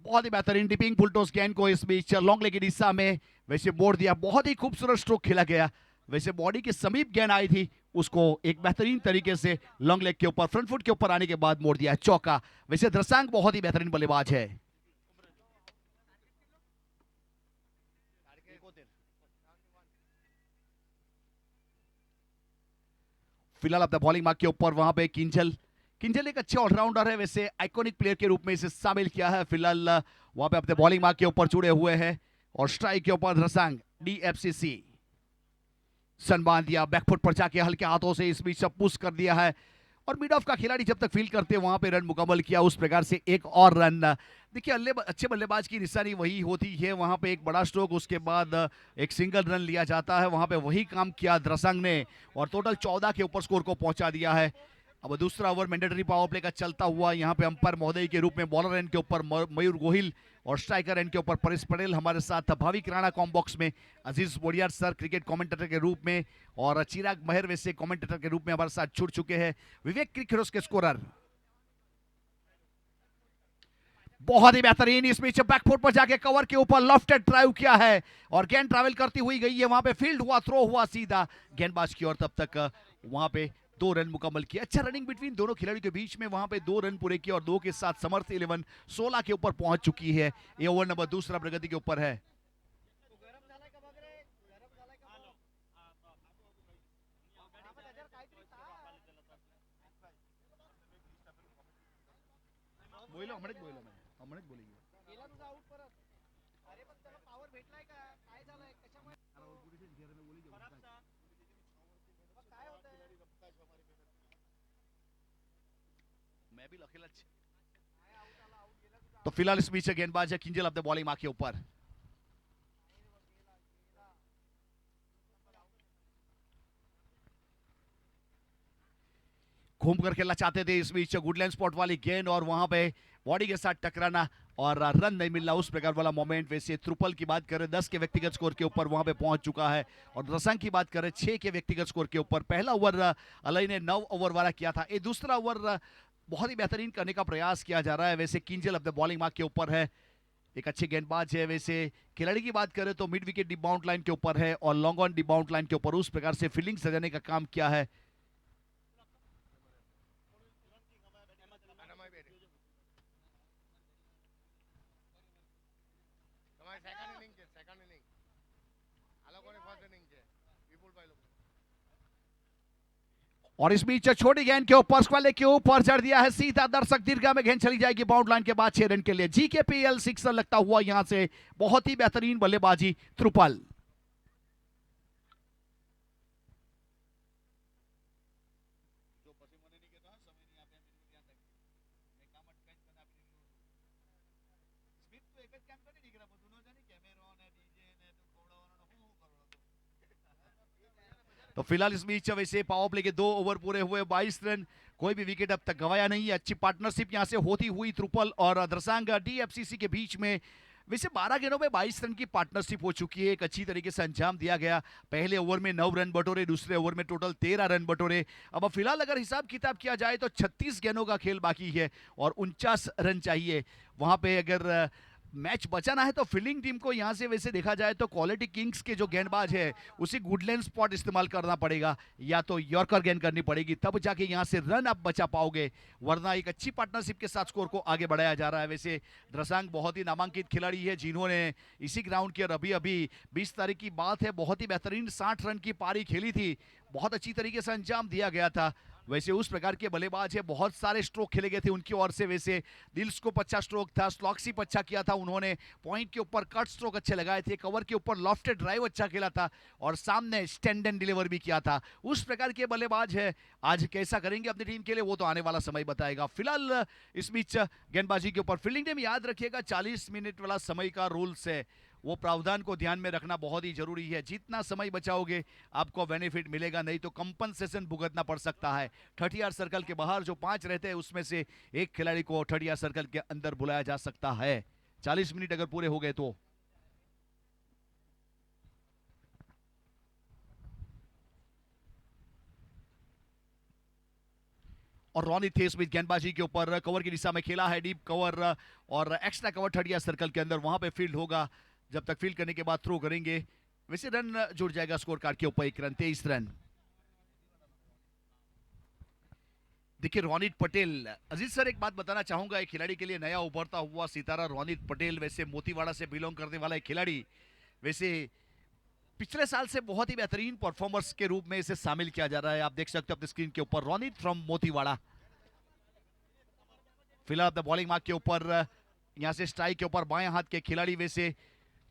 बहुत ही बेहतरीन डिपिंग फुलटॉस गेंद को इस बीच लॉन्ग लेग की दिशा में वैसे मोड़ दिया। बहुत ही खूबसूरत स्ट्रोक खेला गया। वैसे बॉडी के समीप गेंद आई थी, उसको एक बेहतरीन तरीके से लॉन्ग लेग के ऊपर फ्रंट फुट के ऊपर आने के बाद मोड़ दिया, चौका। वैसे द्रसांग बहुत ही बेहतरीन बल्लेबाज है। फिलहाल अपने बॉलिंग मार्क के ऊपर वहां पे किंजल एक अच्छे ऑलराउंडर है, वैसे आइकॉनिक प्लेयर के रूप में इसे शामिल किया है। फिलहाल वहां पे अपने बॉलिंग मार्क के ऊपर जुड़े हुए हैं और स्ट्राइक के ऊपर द्रसांग DFCC सम्मान दिया, बैकफुट पर जाके हल्के हाथों से इस बीच पुश कर दिया है और मिड ऑफ का खिलाड़ी जब तक फील करते वहां पे रन मुकम्मल किया। उस प्रकार से एक और रन। देखिए अच्छे बल्लेबाज की निशानी वही होती है, वहां पे एक बड़ा स्ट्रोक, उसके बाद एक सिंगल रन लिया जाता है। वहां पे वही काम किया द्रसांग ने और टोटल 14 के ऊपर स्कोर को पहुंचा दिया है। अब दूसरा ओवर मैंडेटरी पावर प्ले का चलता हुआ, यहाँ पे अंपायर महोदय के रूप में बॉलर एंड के ऊपर मयूर गोहिल और स्ट्राइकर एंड के ऊपर परेश पटेल, हमारे साथ भाविक राणा कॉम्बॉक्स में अजीज बोडियार सर क्रिकेट कमेंटेटर के रूप में और चिराग महर वैसे कमेंटेटर के रूप में हमारे साथ जुड़ चुके हैं। विवेक क्रिकेट के स्कोरर बहुत ही बेहतरीन इस बीच बैकफुट पर जाके कवर के ऊपर लॉफ्टेड ड्राइव किया है और गेंद ट्रैवल करती हुई गई है। वहां पे फील्ड हुआ, थ्रो हुआ सीधा गेंदबाज की ओर, तब तक वहां पे 2 रन मुकम्मल किया। अच्छा रनिंग बिटवीन दोनों खिलाड़ियों के बीच में वहां पे 2 रन पूरे किए और 2 के साथ समर्थ 11 16 के ऊपर पहुंच चुकी है। ये ओवर नंबर दूसरा प्रगति के ऊपर है। तो फिलहाल इस बीच गेंदबाज किंजल अपने बॉलिंग मार्क के ऊपर। घूम कर खेलना चाहते थे, इस बीच गुडलैंड स्पॉट वाली गेंद और वहां पे बॉडी के साथ टकराना और रन नहीं मिलना, उस प्रकार वाला मोमेंट। वैसे त्रुपल की बात करें 10 के व्यक्तिगत स्कोर के ऊपर वहां पे पहुंच चुका है और द्रसांग की बात करें 6 के व्यक्तिगत स्कोर के ऊपर। पहला ओवर अलई ने 9 ओवर वाला किया था, ये दूसरा ओवर बहुत ही बेहतरीन करने का प्रयास किया जा रहा है। वैसे किंजल अपने बॉलिंग मार्क के ऊपर है, एक अच्छे गेंदबाज है। वैसे खिलाड़ी की बात करें तो मिड विकेट डिबाउंड लाइन के ऊपर है और लॉन्ग ऑन डिबाउंड लाइन के ऊपर, उस प्रकार से फील्डिंग सजाने का काम किया है। और इस बीच छोटी गेंद के ऊपर स्क्वाले के ऊपर चढ़ दिया है सीधा दर्शक दीर्घा में, गेंद चली जाएगी बाउंड लाइन के बाद 6 रन के लिए। जीकेपीएल सिक्सर लगता हुआ यहां से, बहुत ही बेहतरीन बल्लेबाजी त्रुपल। तो फिलहाल इस बीच वैसे पावर प्ले के 2 ओवर पूरे हुए, 22 रन, कोई भी विकेट अब तक गंवाया नहीं है। अच्छी पार्टनरशिप यहां से होती हुई त्रुपल और दरसांग डीएफसीसी के बीच में। वैसे 12 गेंदों में 22 रन की पार्टनरशिप हो चुकी है, एक अच्छी तरीके से अंजाम दिया गया। पहले ओवर में 9 रन बटोरे, दूसरे ओवर में टोटल 13 रन बटोरे। अब फिलहाल अगर हिसाब किताब किया जाए तो 36 गेंदों का खेल बाकी है और 49 रन चाहिए। वहां पे अगर मैच बचाना है तो फील्डिंग टीम को यहां से वैसे देखा जाए तो क्वालिटी किंग्स के जो गेंदबाज है उसी गुडलैंड स्पॉट इस्तेमाल करना पड़ेगा, या तो यॉर्कर गेंद करनी पड़ेगी, तब जाके यहां से रन आप बचा पाओगे, वरना एक अच्छी पार्टनरशिप के साथ स्कोर को आगे बढ़ाया जा रहा है। वैसे द्रसांग बहुत ही नामांकित खिलाड़ी है जिन्होंने इसी ग्राउंड की, और अभी अभी 20 तारीख की बात है, बहुत ही बेहतरीन 60 रन की पारी खेली थी, बहुत अच्छी तरीके से अंजाम दिया गया था। वैसे उस प्रकार के बल्लेबाज है, बहुत सारे स्ट्रोक खेले गए थे उनकी ओर से। वैसे दिल्स को 50 स्ट्रोक था, स्लॉक्सी अच्छा किया था उन्होंने, पॉइंट के ऊपर कट स्ट्रोक अच्छे लगाए थे, कवर के ऊपर लॉफ्टेड ड्राइव अच्छा खेला था और सामने स्टैंड एंड डिलीवर भी किया था। उस प्रकार के बल्लेबाज है, आज कैसा करेंगे अपनी टीम के लिए वो तो आने वाला समय बताएगा। फिलहाल इस बीच गेंदबाजी के ऊपर फील्डिंग टीम, याद रखिएगा 40 मिनट वाला समय का रूल्स है, वो प्रावधान को ध्यान में रखना बहुत ही जरूरी है। जितना समय बचाओगे आपको बेनिफिट मिलेगा, नहीं तो कंपनसेशन भुगतना पड़ सकता है। 30 सर्कल के बाहर जो 5 रहते हैं उसमें से एक खिलाड़ी को 30 सर्कल के अंदर बुलाया जा सकता है, 40 मिनट अगर पूरे हो गए तो। और रोनित थे इस बीच गेंदबाजी के ऊपर, कवर की दिशा में खेला है, डीप कवर और एक्स्ट्रा कवर 30 सर्कल के अंदर, वहां पे फील्ड होगा, जब तक फील्ड करने के बाद थ्रो करेंगे। वैसे रन जुड़ जाएगा स्कोर कार्ड के ऊपर, 1 रन, 23 रन। देखिए रोनित पटेल, अजीत सर एक बात बताना चाहूंगा, एक खिलाड़ी के लिए नया उभरता हुआ सितारा रोनित पटेल, वैसे मोतीवाड़ा से बिलोंग करने वाला एक खिलाड़ी, वैसे पिछले साल से बहुत ही बेहतरीन परफॉर्मर्स के रूप में इसे शामिल किया जा रहा है। आप देख सकते हो अपनी स्क्रीन के ऊपर, रोनित फ्रॉम मोतीवाड़ा। फिलहाल अपने बॉलिंग मार्क के ऊपर, यहां से स्ट्राइक के ऊपर बाएं हाथ के खिलाड़ी वैसे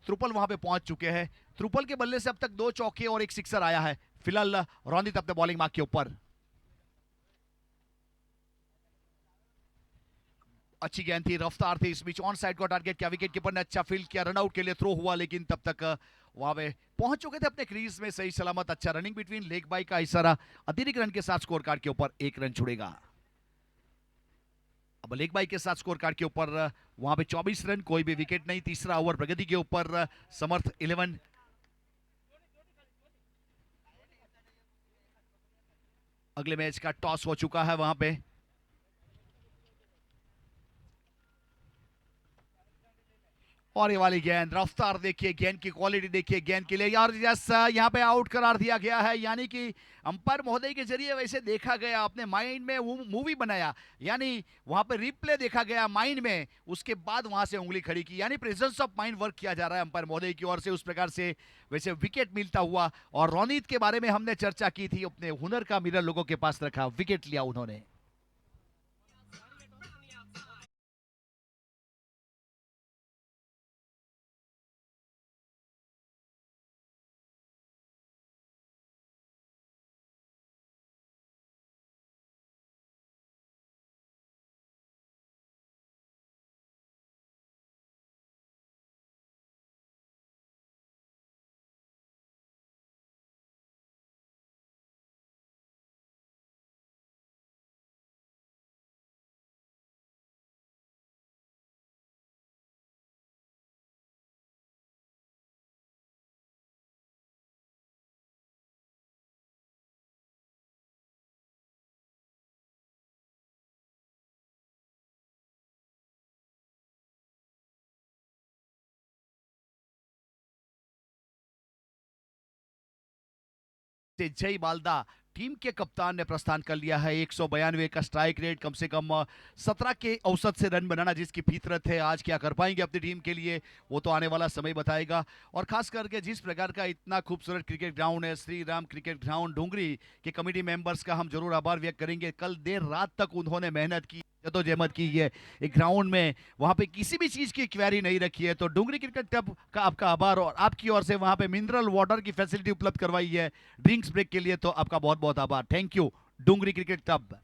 त्रुपल वहां पे पहुंच चुके हैं। त्रुपल के बल्ले से अब तक 2 चौके और 1 सिक्सर आया है। फिलहाल रोनित अपने बॉलिंग मार्क के ऊपर, अच्छी गेंद थी, रफ्तार थी, इस बीच ऑन साइड का टारगेट किया, विकेट कीपर ने अच्छा फील्ड किया, रनआउट के लिए थ्रो हुआ, लेकिन तब तक वहां पे पहुंच चुके थे अपने क्रीज में सही सलामत। अच्छा रनिंग बिटवीन लेग बाई का इशारा, अतिरिक्त रन के साथ स्कोर कार्ड के ऊपर 1 रन छुड़ेगा। अब लेग बाई के साथ स्कोर कार्ड के ऊपर वहां पे 24 रन, कोई भी विकेट नहीं। तीसरा ओवर प्रगति के ऊपर, समर्थ 11। अगले मैच का टॉस हो चुका है वहां पे, और ये वाली गेंद, रफ्तार देखिए, गेंद की क्वालिटी देखिए, गेंद के लिए यार यस यहाँ पे आउट करार दिया गया है। यानी कि अंपायर महोदय के जरिए वैसे देखा गया, अपने माइंड में वो मूवी बनाया, यानी वहां पे रिप्ले देखा गया माइंड में, उसके बाद वहां से उंगली खड़ी की, यानी प्रेजेंस ऑफ माइंड वर्क किया जा रहा है अंपायर महोदय की ओर से। उस प्रकार से वैसे विकेट मिलता हुआ, और रोनित के बारे में हमने चर्चा की थी, अपने हुनर का मिरर लोगों के पास रखा, विकेट लिया उन्होंने। जय बालदा टीम के कप्तान ने प्रस्थान कर लिया है। 192 का स्ट्राइक रेट, कम से कम 17 के औसत से रन बनाना जिसकी फितरत है। आज क्या कर पाएंगे अपनी टीम के लिए वो तो आने वाला समय बताएगा। और खास करके जिस प्रकार का इतना खूबसूरत क्रिकेट ग्राउंड है श्री राम क्रिकेट ग्राउंड डूंगरी के कमेटी मेंबर्स का हम जरूर आभार व्यक्त करेंगे। कल देर रात तक उन्होंने मेहनत की, जद्दोजहद की है एक ग्राउंड में, वहां पे किसी भी चीज की क्वेरी नहीं रखी है। तो डूंगरी क्रिकेट क्लब का आपका आभार, और आपकी ओर से वहां पे मिनरल वाटर की फैसिलिटी उपलब्ध करवाई है ड्रिंक्स ब्रेक के लिए, तो आपका बहुत बहुत आभार। Thank you Dungri cricket club.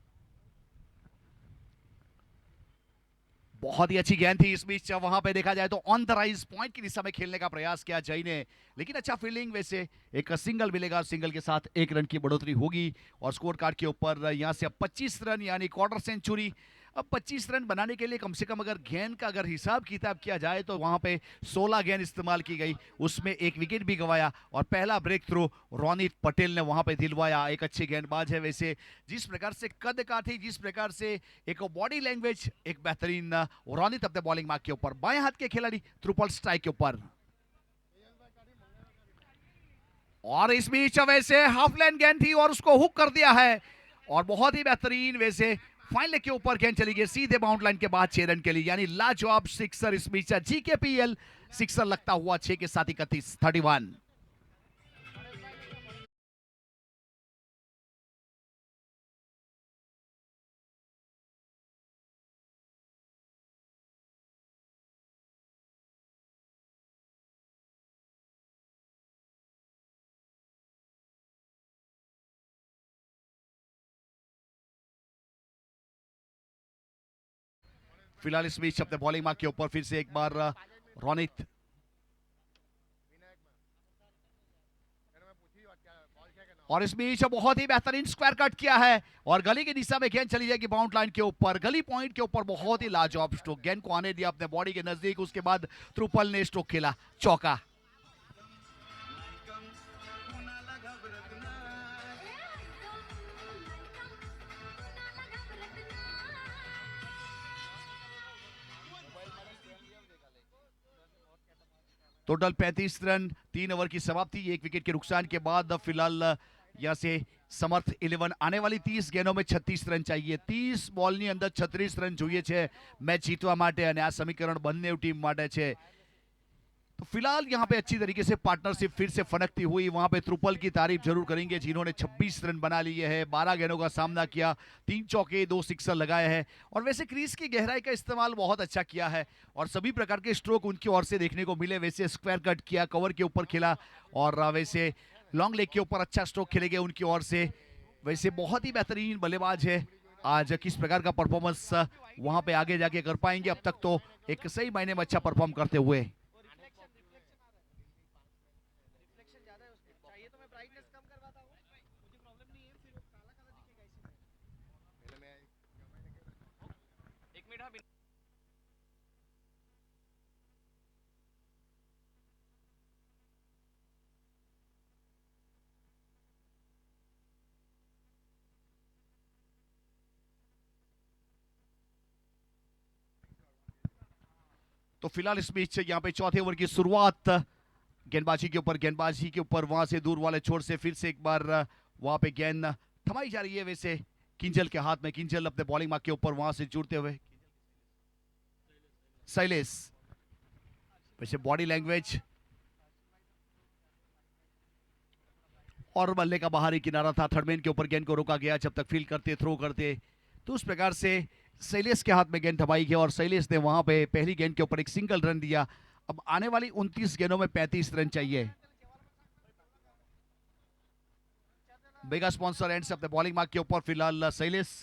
बहुत ही अच्छी गेंद थी इस बीच, वहां पे देखा जाए तो ऑन द राइज पॉइंट की दिशा में खेलने का प्रयास किया जय ने, लेकिन अच्छा फील्डिंग। वैसे एक सिंगल मिलेगा, सिंगल के साथ 1 रन की बढ़ोतरी होगी और स्कोर कार्ड के ऊपर यहां से अब 25 रन यानी क्वार्टर सेंचुरी। अब 25 रन बनाने के लिए कम से कम अगर गेंद का अगर हिसाब किताब किया जाए तो वहां पे 16 गेंद इस्तेमाल की गई, उसमें 1 विकेट भी गंवाया और पहला ब्रेक थ्रू रोनित पटेल ने वहां पे दिलवाया। एक अच्छी गेंदबाज है, वैसे जिस प्रकार से कद काठी, जिस प्रकार से एक बॉडी लैंग्वेज, एक बेहतरीन रोनित अपने बॉलिंग मार्क के ऊपर, बाएं हाथ के खिलाड़ी ट्रिपल स्ट्राइक के ऊपर। और इस बीच वैसे हाफ लाइन गेंद थी और उसको हुक कर दिया है और बहुत ही बेहतरीन वैसे फाइन लेग के ऊपर गेंद चली गई सीधे बाउंड लाइन के बाद 6 रन के लिए, यानी लाजवाब सिक्सर इस बीच जीकेपीएल सिक्सर लगता हुआ 6 के साथ 31। फिलहाल इस बीच अपने बॉलिंग मार्क के ऊपर फिर से एक बार रोनित। और इस बीच बहुत ही बेहतरीन स्क्वायर कट किया है और गली की दिशा में गेंद चली जाएगी बाउंड लाइन के ऊपर, गली पॉइंट के ऊपर। बहुत ही लाजवाब स्ट्रोक, गेंद को आने दिया अपने बॉडी के नजदीक, उसके बाद त्रुपल ने स्ट्रोक खेला, चौका। टोटल 35 रन, 3 ओवर की समाप्ति, 1 विकेट के नुकसान के बाद फिलहाल यहां से समर्थ 11 आने वाली 30 गेंदों में 36 रन चाहिए। 30 બોલની અંદર 36 રન જોઈએ છે મેચ જીતવા માટે અને આ સમીકરણ બંને ટીમ માટે છે। तो फिलहाल यहां पे अच्छी तरीके से पार्टनरशिप फिर से फनकती हुई, वहां पे त्रुपल की तारीफ जरूर करेंगे जिन्होंने 26 रन बना लिए हैं, 12 गेंदों का सामना किया, 3 चौके 2 सिक्सर लगाए हैं और वैसे क्रीज की गहराई का इस्तेमाल बहुत अच्छा किया है और सभी प्रकार के स्ट्रोक उनकी ओर से देखने को मिले। वैसे स्क्वायर कट किया, कवर के ऊपर खेला और वैसे लॉन्ग लेग के ऊपर अच्छा स्ट्रोक खेले गए उनकी ओर से। वैसे बहुत ही बेहतरीन बल्लेबाज है, आज किस प्रकार का परफॉर्मेंस वहां पे आगे जाके कर पाएंगे, अब तक तो एक सही मायने में अच्छा परफॉर्म करते हुए। तो फिलहाल इस बीच यहाँ पे चौथे ओवर की शुरुआत गेंदबाजी के ऊपर वहां से दूर वाले छोर से फिर से एक बार वहां पे गेंद थमाई जा रही है। वैसे किंजल के हाथ में, किंजल अपने बॉलिंग मार्क के ऊपर वहां से जुड़ते हुए शैलेश, वैसे बॉडी लैंग्वेज और बल्ले का बाहरी किनारा था, थर्डमैन के ऊपर गेंद को रोका गया जब तक फील्ड करते, थ्रो करते, तो उस प्रकार से शैलेश के हाथ में गेंद थमाई गई और शैलेश ने वहां पे पहली गेंद के ऊपर एक सिंगल रन दिया। अब आने वाली 29 गेंदों में 35 रन चाहिए। मेगा स्पॉन्सर एंड से अपने बॉलिंग मार्क के ऊपर फिलहाल शैलेश।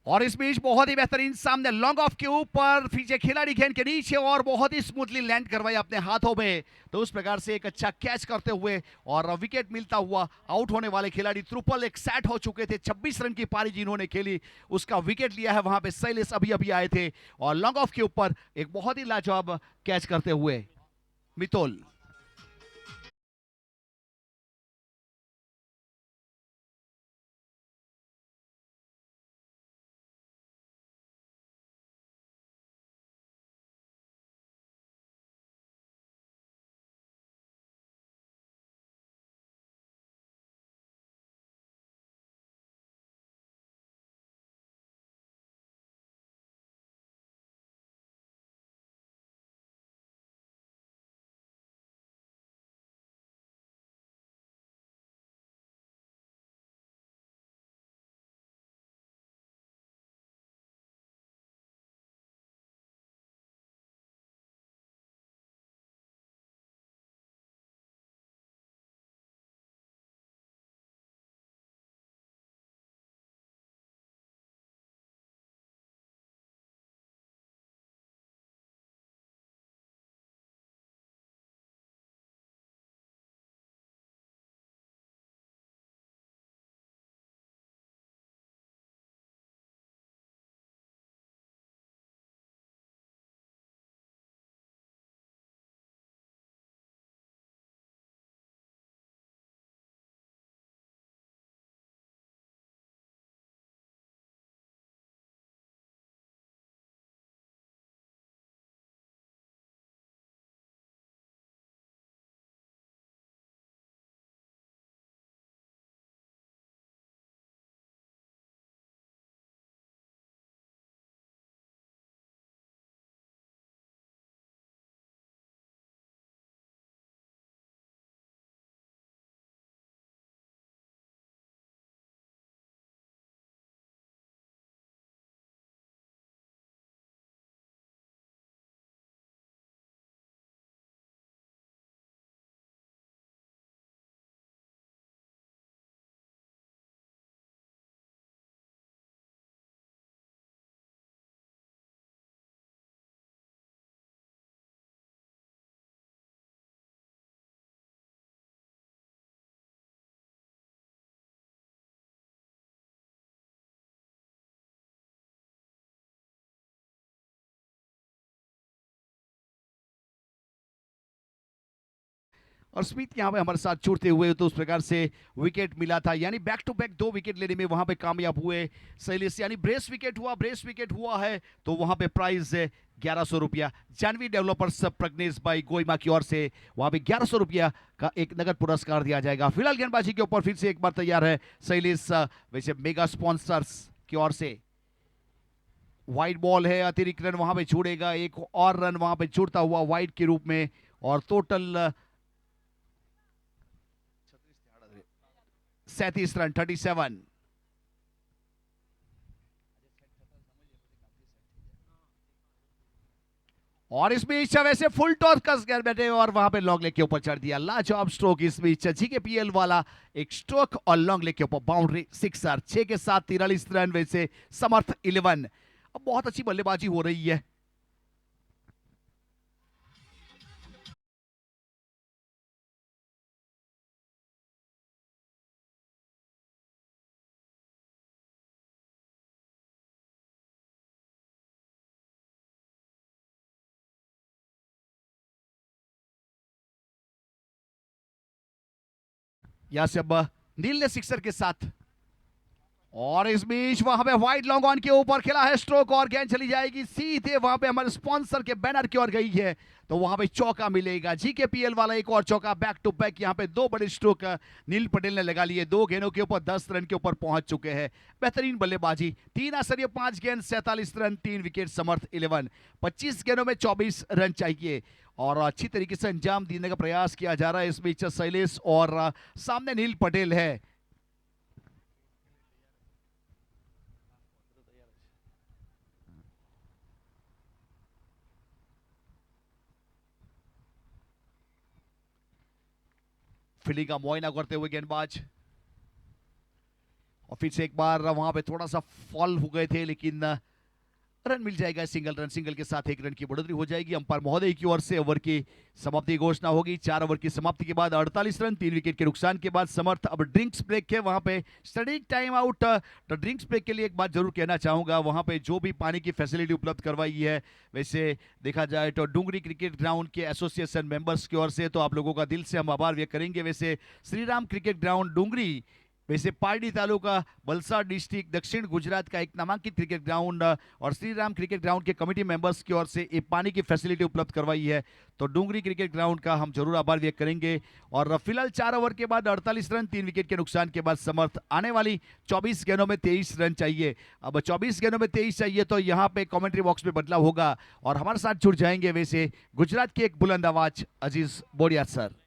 और इस बीच बहुत ही बेहतरीन सामने लॉन्ग ऑफ के ऊपर पीछे खिलाड़ी गेंद के नीचे और बहुत ही स्मूथली लैंड करवाई अपने हाथों में, तो उस प्रकार से एक अच्छा कैच करते हुए और विकेट मिलता हुआ आउट होने वाले खिलाड़ी त्रुपल एक सेट हो चुके थे। 26 रन की पारी जिन्होंने खेली उसका विकेट लिया है वहां पे शैलेश अभी अभी आए थे और लॉन्ग ऑफ के ऊपर एक बहुत ही लाजवाब कैच करते हुए मितुल। और स्मिथ यहाँ पे हमारे साथ छूटते हुए, तो उस प्रकार से विकेट मिला था, यानी बैक टू बैक 2 विकेट लेने में वहां पे कामयाब हुए शैलेश, यानी ब्रेस विकेट हुआ है, तो वहां पे प्राइज है 1100 रुपया। जानवी डेवलपर्स प्रज्ञेश भाई गोइमा की ओर से वहां पे 1100 रुपया का एक नगद पुरस्कार दिया जाएगा। फिलहाल गेंदबाजी के ऊपर फिर से एक बार तैयार है शैलेश, वैसे मेगा स्पॉन्सर्स की ओर से। वाइड बॉल है, अतिरिक्त रन वहां पे छोड़ेगा, एक और रन वहां पे छूटता हुआ वाइड के रूप में, और टोटल 37 रन 37। और इस बीच वैसे फुल टॉस कस कर बैठे और वहां पे लॉन्ग लेग के ऊपर चढ़ दिया, लाजवाब स्ट्रोक इस बीच जीकेपीएल वाला एक स्ट्रोक, और लॉन्ग लेग के ऊपर बाउंड्री सिक्सर। 6 के साथ 43 रन वैसे समर्थ 11। अब बहुत अच्छी बल्लेबाजी हो रही है। यहां से अब नील ने सिक्सर के साथ, और इस बीच वहां पे वाइड लॉन्ग ऑन के ऊपर खेला है स्ट्रोक, और गेंद चली जाएगी सीधे वहां पे हमारे स्पॉन्सर के बैनर की ओर गई है, तो वहां पे चौका मिलेगा। जीकेपीएल वाला एक और चौका बैक टू बैक। यहां पे 2 बड़े स्ट्रोक नील पटेल ने लगा लिए, 2 गेंदों के ऊपर 10 रन के ऊपर पहुंच चुके हैं। बेहतरीन बल्लेबाजी, 3 आसरिये 5 गेंद 47 रन 3 विकेट समर्थ 11। 25 गेंदों में 24 रन चाहिए, और अच्छी तरीके से अंजाम देने का प्रयास किया जा रहा है। इस बीच शैलेश और सामने नील पटेल है। फील्डिंग का मुआयना करते हुए गेंदबाज, और फिर से एक बार वहां पे थोड़ा सा फॉल हो गए थे, लेकिन रन मिल जाएगा। सिंगल के साथ 1 रन की बढ़ोतरी हो जाएगी। अंपायर महोदय की ओर से ओवर की समाप्ति घोषणा होगी। 4 ओवर की समाप्ति के बाद 48 रन 3 विकेट के नुकसान के बाद समर्थ अब ड्रिंक्स ब्रेक है वहां पे, स्टडी टाइम आउट। तो ड्रिंक्स ब्रेक के लिए एक बात जरूर कहना चाहूंगा, वहां पे जो भी पानी की फैसिलिटी उपलब्ध करवाई है, वैसे देखा जाए तो डुंगरी क्रिकेट ग्राउंड के एसोसिएशन मेंबर्स की ओर से तो आप लोगों का दिल से हम आभार व्यक्त करेंगे। वैसे श्री राम क्रिकेट ग्राउंड डुंगरी, वैसे पारडी तालुका वलसाड डिस्ट्रिक्ट दक्षिण गुजरात का एक नामांकित क्रिकेट ग्राउंड, और श्री राम क्रिकेट ग्राउंड के कमेटी मेंबर्स की ओर से एक पानी की फैसिलिटी उपलब्ध करवाई है, तो डुंगरी क्रिकेट ग्राउंड का हम जरूर आभार व्यक्त करेंगे। और फिलहाल 4 ओवर के बाद 48 रन 3 विकेट के नुकसान के बाद समर्थ आने वाली 24 गेंदों में 23 रन चाहिए। अब 24 गेंदों में 23 चाहिए, तो यहाँ पे कमेंट्री बॉक्स में बदलाव होगा, और हमारे साथ जुड़ जाएंगे वैसे गुजरात के एक बुलंद आवाज अजीज बोडिया सर।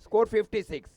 Score 56.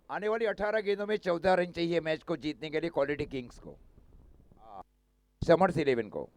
आने वाली 18 गेंदों में 14 रन चाहिए मैच को जीतने के लिए क्वालिटी किंग्स को, समर्स 11 को।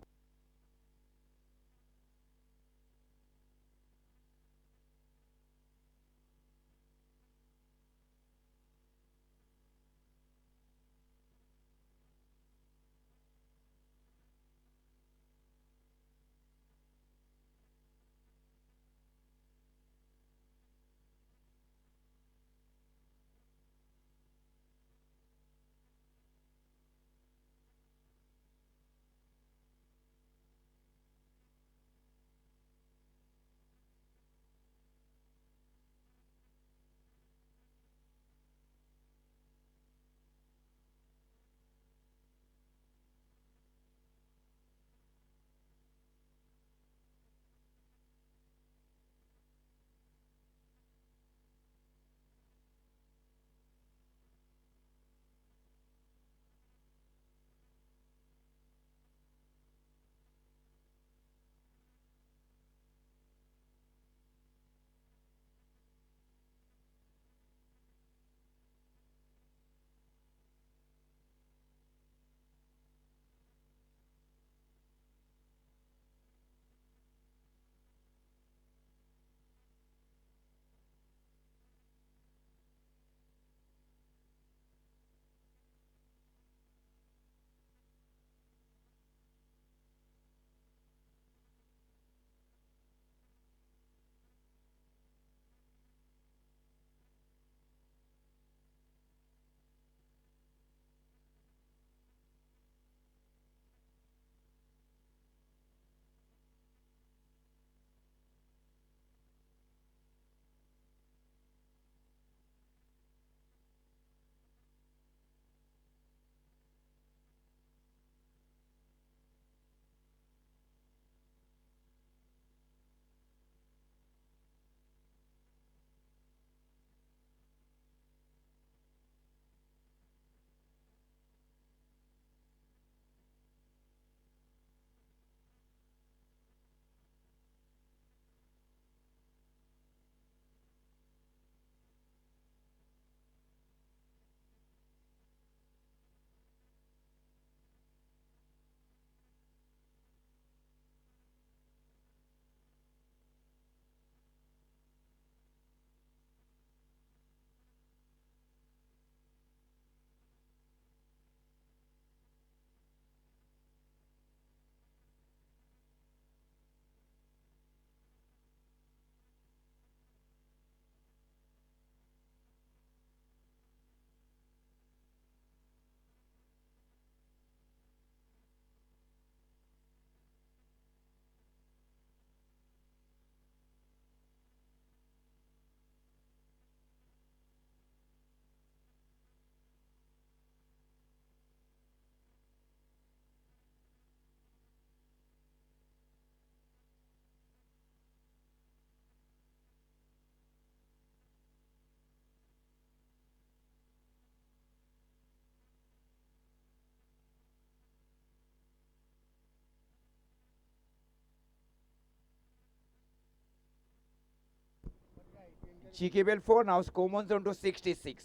GKBL 4 now Commons on to 66,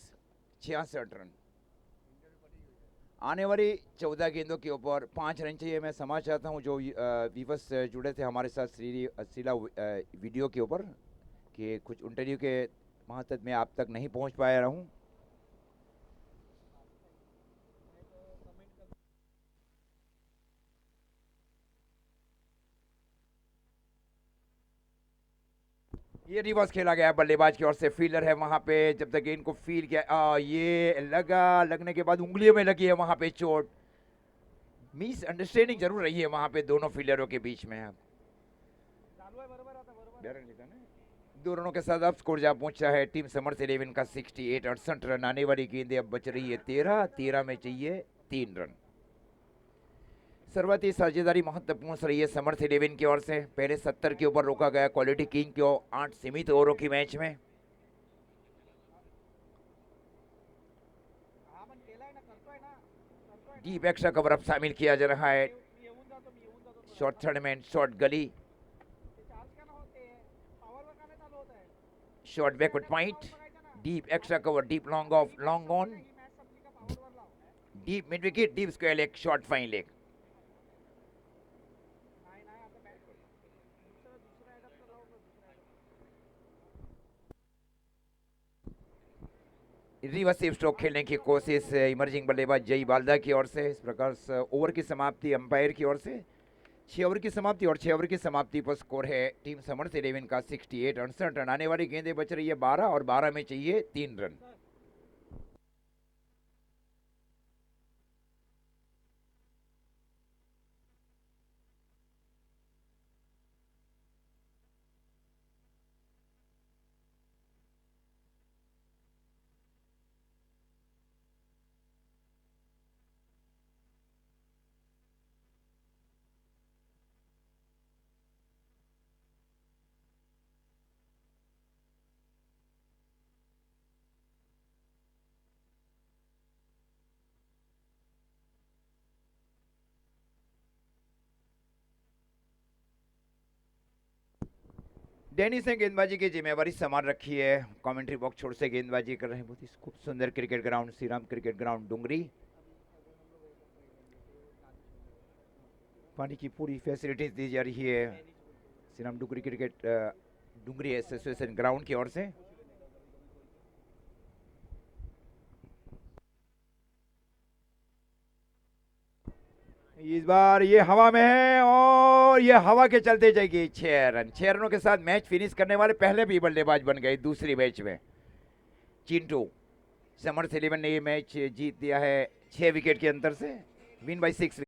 66 run. आने वाली 14 गेंदों के ऊपर 5 रन चाहिए। मैं समझ चाहता हूं जो व्यूअर्स जुड़े थे हमारे साथ श्रीला वीडियो के ऊपर कि कुछ इंटरव्यू के महत्व में आप तक नहीं पहुंच पाया रहूं। ये रिवर्स खेला गया बल्लेबाज की ओर से, फील्डर है वहां पे। जब तक गेंद को फील किया ये लगने के बाद उंगलियों में लगी है वहां पे चोट। मिस अंडरस्टैंडिंग जरूर रही है वहां पे दोनों फील्डरों के बीच में। दो रनों के साथ अब स्कोर जा पहुंचा है टीम समर्थ 11 का 68, 68 रन। आने वाली गेंदें अब बच रही है 13 में चाहिए 3 रन। सर्वाधिक साझेदारी महत्वपूर्ण रही है समर्थ 11 की ओर से। पहले 70 के ऊपर रोका गया क्वालिटी किंग को 8 सीमित ओवरों की मैच में। डीप एक्स्ट्रा कवर अप शामिल किया जा रहा है। Short third man, short gully, short backward point, deep extra cover, deep long off, long on, deep mid wicket, deep square leg, short fine leg. Reverse sweep stroke खेलने की कोशिश emerging बल्लेबाज जय बालदा की ओर से। इस प्रकार से ओवर की समाप्ति अंपायर की ओर से 6 ओवर की समाप्ति, और 6 ओवर की समाप्ति पर स्कोर है टीम समर्थ 11 का 68, 68 रन। आने वाली गेंदें बच रही है 12 और 12 में चाहिए 3 रन। डेनिस ने गेंदबाजी की जिम्मेवारी संभाल रखी है। कमेंट्री बॉक्स छोड़ से गेंदबाजी कर रहे हैं। बहुत ही खूब सुंदर cricket ground, Shri Ram cricket ground Dungri. पानी की पूरी फैसिलिटीज दी जा रही है Shri Ram Dungri cricket Dungri association ground की ओर से। इस बार ये हवा में है और ये हवा के चलते जाएगी 6 रन। 6 रनों के साथ मैच फिनिश करने वाले पहले भी बल्लेबाज बन गए दूसरी मैच में। चिंटू समर्थ 11 ने ये मैच जीत दिया है 6 विकेट के अंतर से। Win bye 6 wicket.